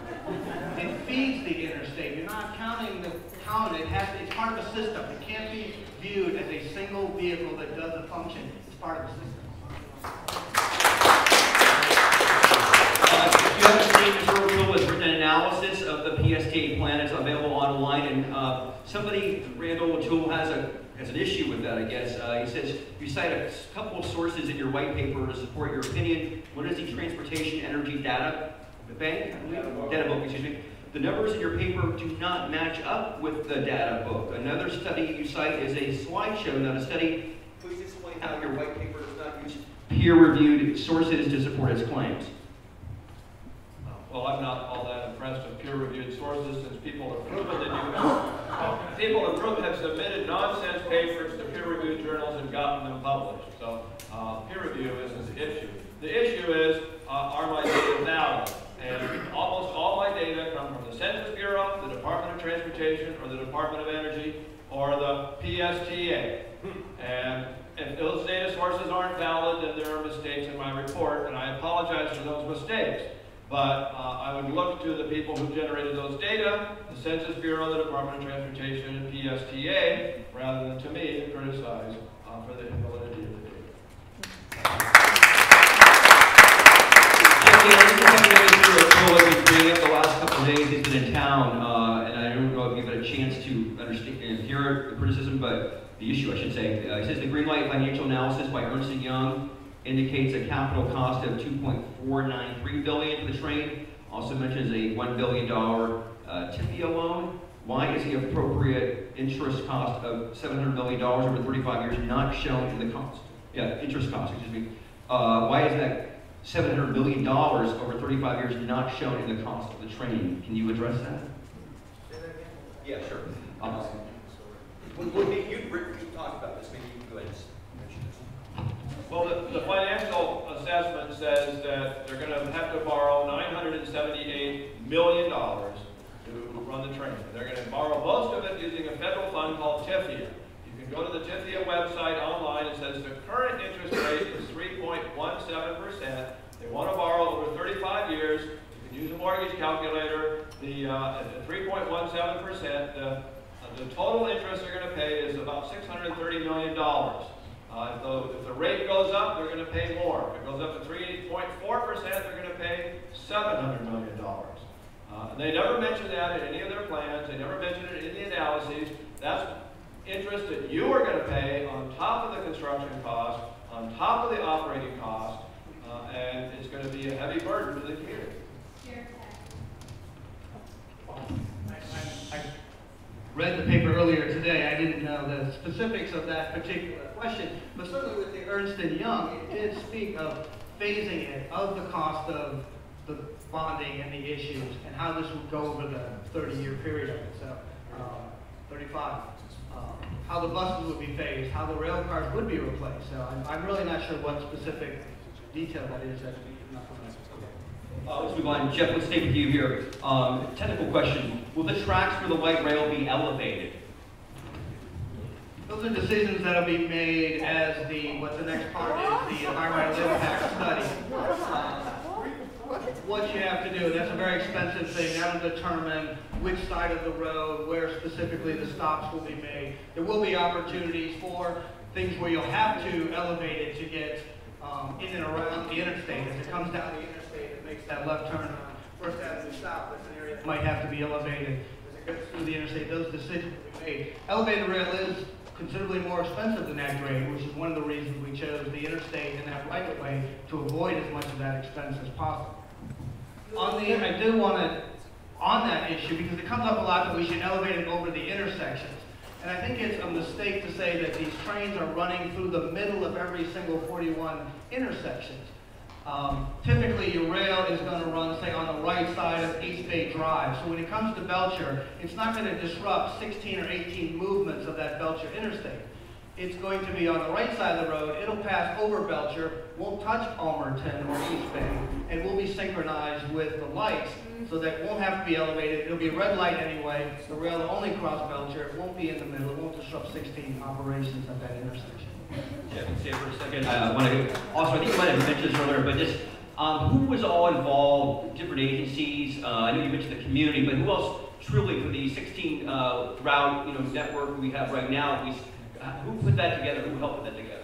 Speaker 2: It feeds the interstate. You're not counting the count. It's part of a system. It can't be viewed as a single vehicle that does a function. It's part of a system.
Speaker 4: If you haven't seen, Mr. Randal has written an analysis of the PSTA plan. It's available online, and somebody, Randal O'Toole, has an issue with that, I guess. He says, you cite a couple of sources in your white paper to support your opinion. One is the Transportation Energy Data Bank, data book, excuse me. The numbers in your paper do not match up with the data book. Another study you cite is a slideshow, not a study. Please explain how your white paper does not use peer-reviewed sources to support its claims.
Speaker 3: Well, I'm not all that impressed with peer-reviewed sources, since people have proven that have submitted nonsense papers to peer-reviewed journals and gotten them published. So peer review isn't the issue. The issue is, are my data valid? And almost all my data come from the Census Bureau, the Department of Transportation, or the Department of Energy, or the PSTA. And if those data sources aren't valid, then there are mistakes in my report, and I apologize for those mistakes. But I would look to the people who generated those data, the Census Bureau, the Department of Transportation, and PSTA, rather than to me to criticize for the invalidity of the data.
Speaker 4: The last couple of days he's been in town, and I don't know if you've had a chance to understand and hear the criticism, but the issue, I should say. He says the Greenlight financial analysis by Ernst & Young indicates a capital cost of $2.493 billion for the train. Also mentions a $1 billion TIFIA loan. Why is the appropriate interest cost of $700 million over 35 years not shown in the cost? Yeah, interest cost, excuse me. Why is that $700 million over 35 years not shown in the cost of the train? Can you address that?
Speaker 1: Yeah, sure. You talked about this. Maybe you can go ahead and mention this.
Speaker 3: Well, the financial assessment says that they're going to have to borrow $978 million to run the train. They're going to borrow most of it using a federal fund called TIFIA. You can go to the TIFIA website online. It says the current interest rate is 3.17%. They want to borrow over 35 years. You can use a mortgage calculator. The 3.17%, the total interest they're going to pay is about $630 million. If the rate goes up, they're going to pay more. If it goes up to 3.4%, they're going to pay $700 million. They never mention that in any of their plans. They never mention it in the analyses. That's interest that you are going to pay on top of the construction cost, on top of the operating cost, and it's going to be a heavy burden to the community.
Speaker 2: I read the paper earlier today. I didn't know the specifics of that particular question, but certainly with the Ernst & Young, it did speak of phasing it, of the cost of the bonding and the issues, and how this would go over the 30-year period of it, so 35. How the buses would be phased, how the rail cars would be replaced. So I'm really not sure what specific detail that is.
Speaker 4: Let's move on. Jeff, let's stay with you here. Technical question. Will the tracks for the light rail be elevated?
Speaker 2: Those are decisions that will be made as what the next part is, the environmental impact study. What you have to do, that's a very expensive thing. That will determine which side of the road, where specifically the stops will be made. There will be opportunities for things where you'll have to elevate it to get in and around the interstate. As it comes down the interstate, it makes that left turn on First Avenue South. That's an area that might have to be elevated. As it goes through the interstate, those decisions will be made. Elevated rail is considerably more expensive than that grade, which is one of the reasons we chose the interstate and that right-of-way to avoid as much of that expense as possible. I do want to, on that issue, because it comes up a lot that we should elevate it over the intersections. And I think it's a mistake to say that these trains are running through the middle of every single 41 intersections. Typically, your rail is going to run, say, on the right side of East Bay Drive. So when it comes to Belcher, it's not going to disrupt 16 or 18 movements of that Belcher interstate. It's going to be on the right side of the road. It'll pass over Belcher, won't touch Palmerton or East Bay, and will be synchronized with the lights so that it won't have to be elevated. It'll be a red light anyway. The rail will only cross Belcher. It won't be in the middle. It won't disrupt 16 operations at that intersection.
Speaker 4: Yeah, stay for a second. I want to also, I think you might have mentioned this earlier, but just who was all involved, different agencies? I know you mentioned the community, but who else truly for the 16 route network we have right now? Who put that together? Who helped put that together?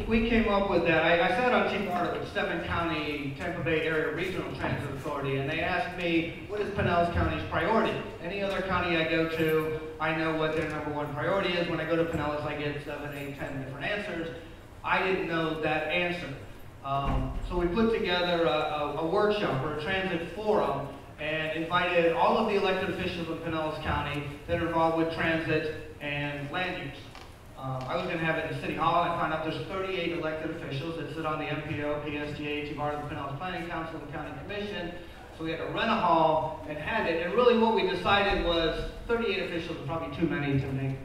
Speaker 2: We came up with that. I sat on Team Art with 7-county Tampa Bay Area Regional Transit Authority, and they asked me, what is Pinellas County's priority? Any other county I go to, I know what their #1 priority is. When I go to Pinellas, I get 7, 8, 10 different answers. I didn't know that answer. So we put together a workshop or a transit forum and invited all of the elected officials of Pinellas County that are involved with transit and land use. I was going to have it in City Hall, and I found out there's 38 elected officials that sit on the MPO, PSTA, T-Bar, the Pinellas Planning Council, the County Commission. So we had to rent a hall and had it. And really what we decided was 38 officials was probably too many to make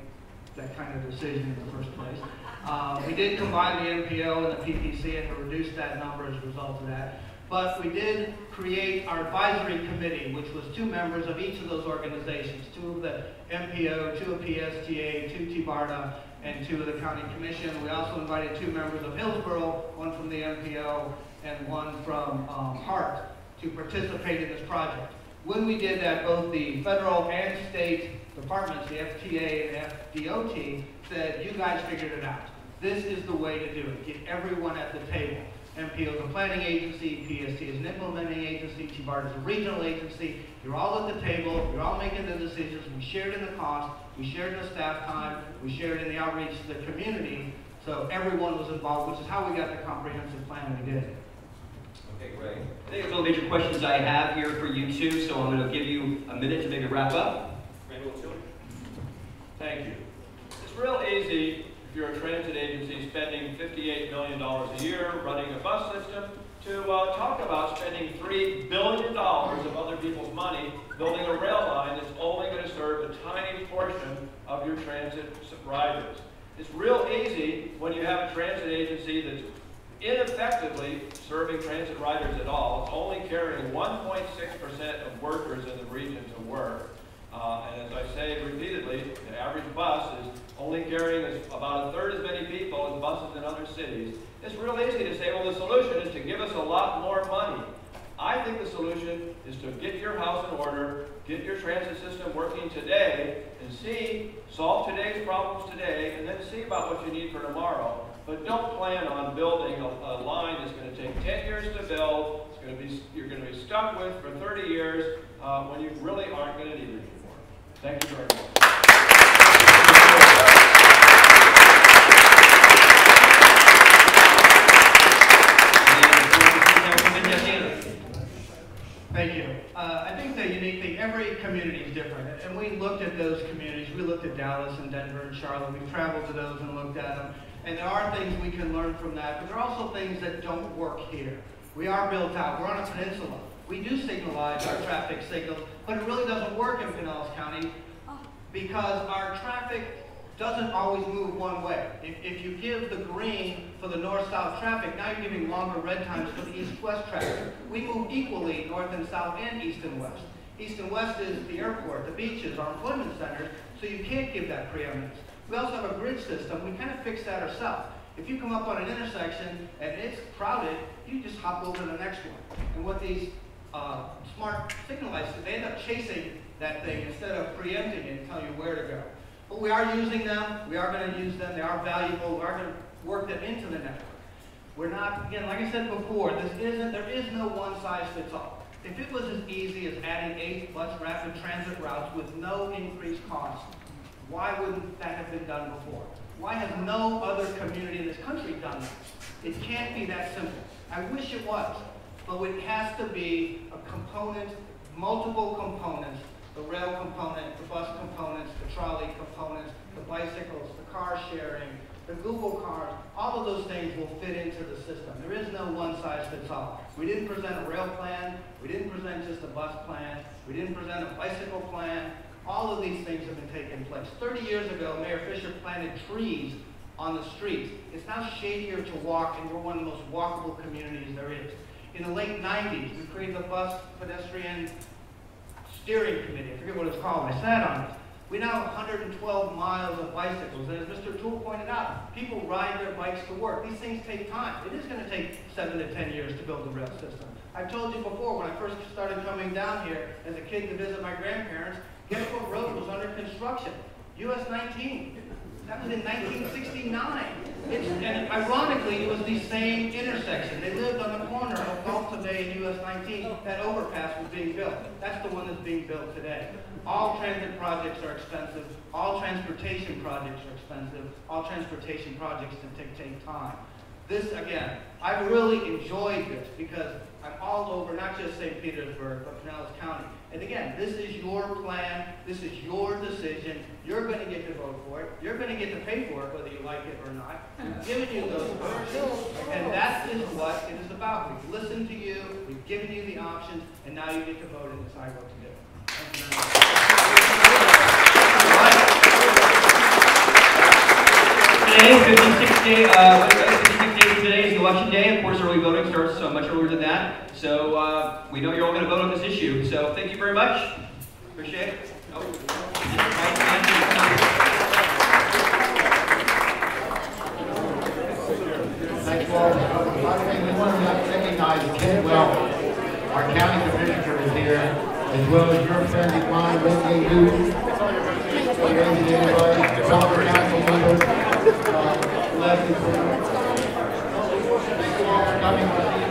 Speaker 2: that kind of decision in the first place. We did combine the MPO and the PPC and to reduce that number as a result of that. But we did create our advisory committee, which was 2 members of each of those organizations, 2 of the MPO, 2 of PSTA, 2 T-BARTA, and 2 of the County Commission. We also invited 2 members of Hillsborough, 1 from the MPO and 1 from Hart, to participate in this project. When we did that, both the federal and state departments, the FTA and FDOT, said, you guys figured it out. This is the way to do it. Get everyone at the table. MPO is a planning agency, PST is an implementing agency, T-BART is a regional agency. You're all at the table, you're all making the decisions. We shared in the cost, we shared in the staff time, we shared in the outreach to the community, so everyone was involved, which is how we got the comprehensive plan we did.
Speaker 4: Okay, great. I think there's all the major questions I have here for you two, so I'm going to give you a minute to maybe wrap up.
Speaker 1: Randal,
Speaker 3: Thank you. It's real easy if you're a transit agency spending $58 million a year running a bus system to talk about spending $3 billion of other people's money building a rail line that's only going to serve a tiny portion of your transit riders. It's real easy when you have a transit agency that's ineffectively serving transit riders at all. It's only carrying 1.6% of workers in the region to work. And as I say repeatedly, the average bus is only carrying about 1/3 as many people as buses in other cities. It's real easy to say, well, the solution is to give us a lot more money. I think the solution is to get your house in order, get your transit system working today, and solve today's problems today, and then see about what you need for tomorrow. But don't plan on building a line that's going to take 10 years to build. You're going to be stuck with for 30 years when you really aren't going to need it anymore. Thank you very much.
Speaker 2: Thank you. I think the unique thing, every community is different. And we looked at those communities. We looked at Dallas and Denver and Charlotte. We've traveled to those and looked at them. And there are things we can learn from that, but there are also things that don't work here. We are built out. We're on a peninsula. We do signalize our traffic signals, but it really doesn't work in Pinellas County because our traffic doesn't always move one way. If you give the green for the north-south traffic, now you're giving longer red times for the east-west traffic. We move equally north and south and east and west. East and west is the airport, the beaches, our employment centers, so you can't give that preeminence. We also have a grid system. We kind of fix that ourselves. If you come up on an intersection and it's crowded, you just hop over to the next one. And what these smart signal lights do, they end up chasing that thing instead of preempting it and telling you where to go. But we are using them. We are going to use them. They are valuable. We are going to work them into the network. We're not, again, like I said before, there is no one size fits all. If it was as easy as adding 8 bus rapid transit routes with no increased cost, why wouldn't that have been done before? Why has no other community in this country done that? It can't be that simple. I wish it was, but it has to be a component, multiple components, the rail component, the bus components, the trolley component. bicycles, the car sharing, the Google cars, all of those things will fit into the system. There is no one size fits all. We didn't present a rail plan, we didn't present just a bus plan, we didn't present a bicycle plan. All of these things have been taking place. 30 years ago, Mayor Fisher planted trees on the streets. It's now shadier to walk, and we're one of the most walkable communities there is. In the late 90s, we created the bus pedestrian steering committee. I forget what it's called. I sat on it. We now have 112 miles of bicycles. And as Mr. Toole pointed out, people ride their bikes to work. These things take time. It is going to take 7 to 10 years to build a rail system. I've told you before, when I first started coming down here as a kid to visit my grandparents, guess what road was under construction? US 19. That was in 1969. And ironically, it was the same intersection. They lived on the corner of Balta Bay and US 19. That overpass was being built. That's the one that's being built today. All transit projects are expensive. All transportation projects are expensive. All transportation projects take time. This, again, I've really enjoyed this because I'm all over, not just St. Petersburg, but Pinellas County. And again, this is your plan. This is your decision. You're going to get to vote for it. You're going to get to pay for it, whether you like it or not. We've given you those options. And that is what it is about. We've listened to you. We've given you the options. And now you get to vote and decide what to do. Thank you very much.
Speaker 4: Today, 56 days today is the election day. Of course, early voting starts much earlier than that. So we know you're all going to vote on this issue. So thank you very much. Appreciate it.
Speaker 6: Thank you all. By the way, we want to recognize Ken Well, our county commissioner, is here, as well as your friend of mine, Lindsay Newton, fellow council member, Leslie. Thank you all for coming.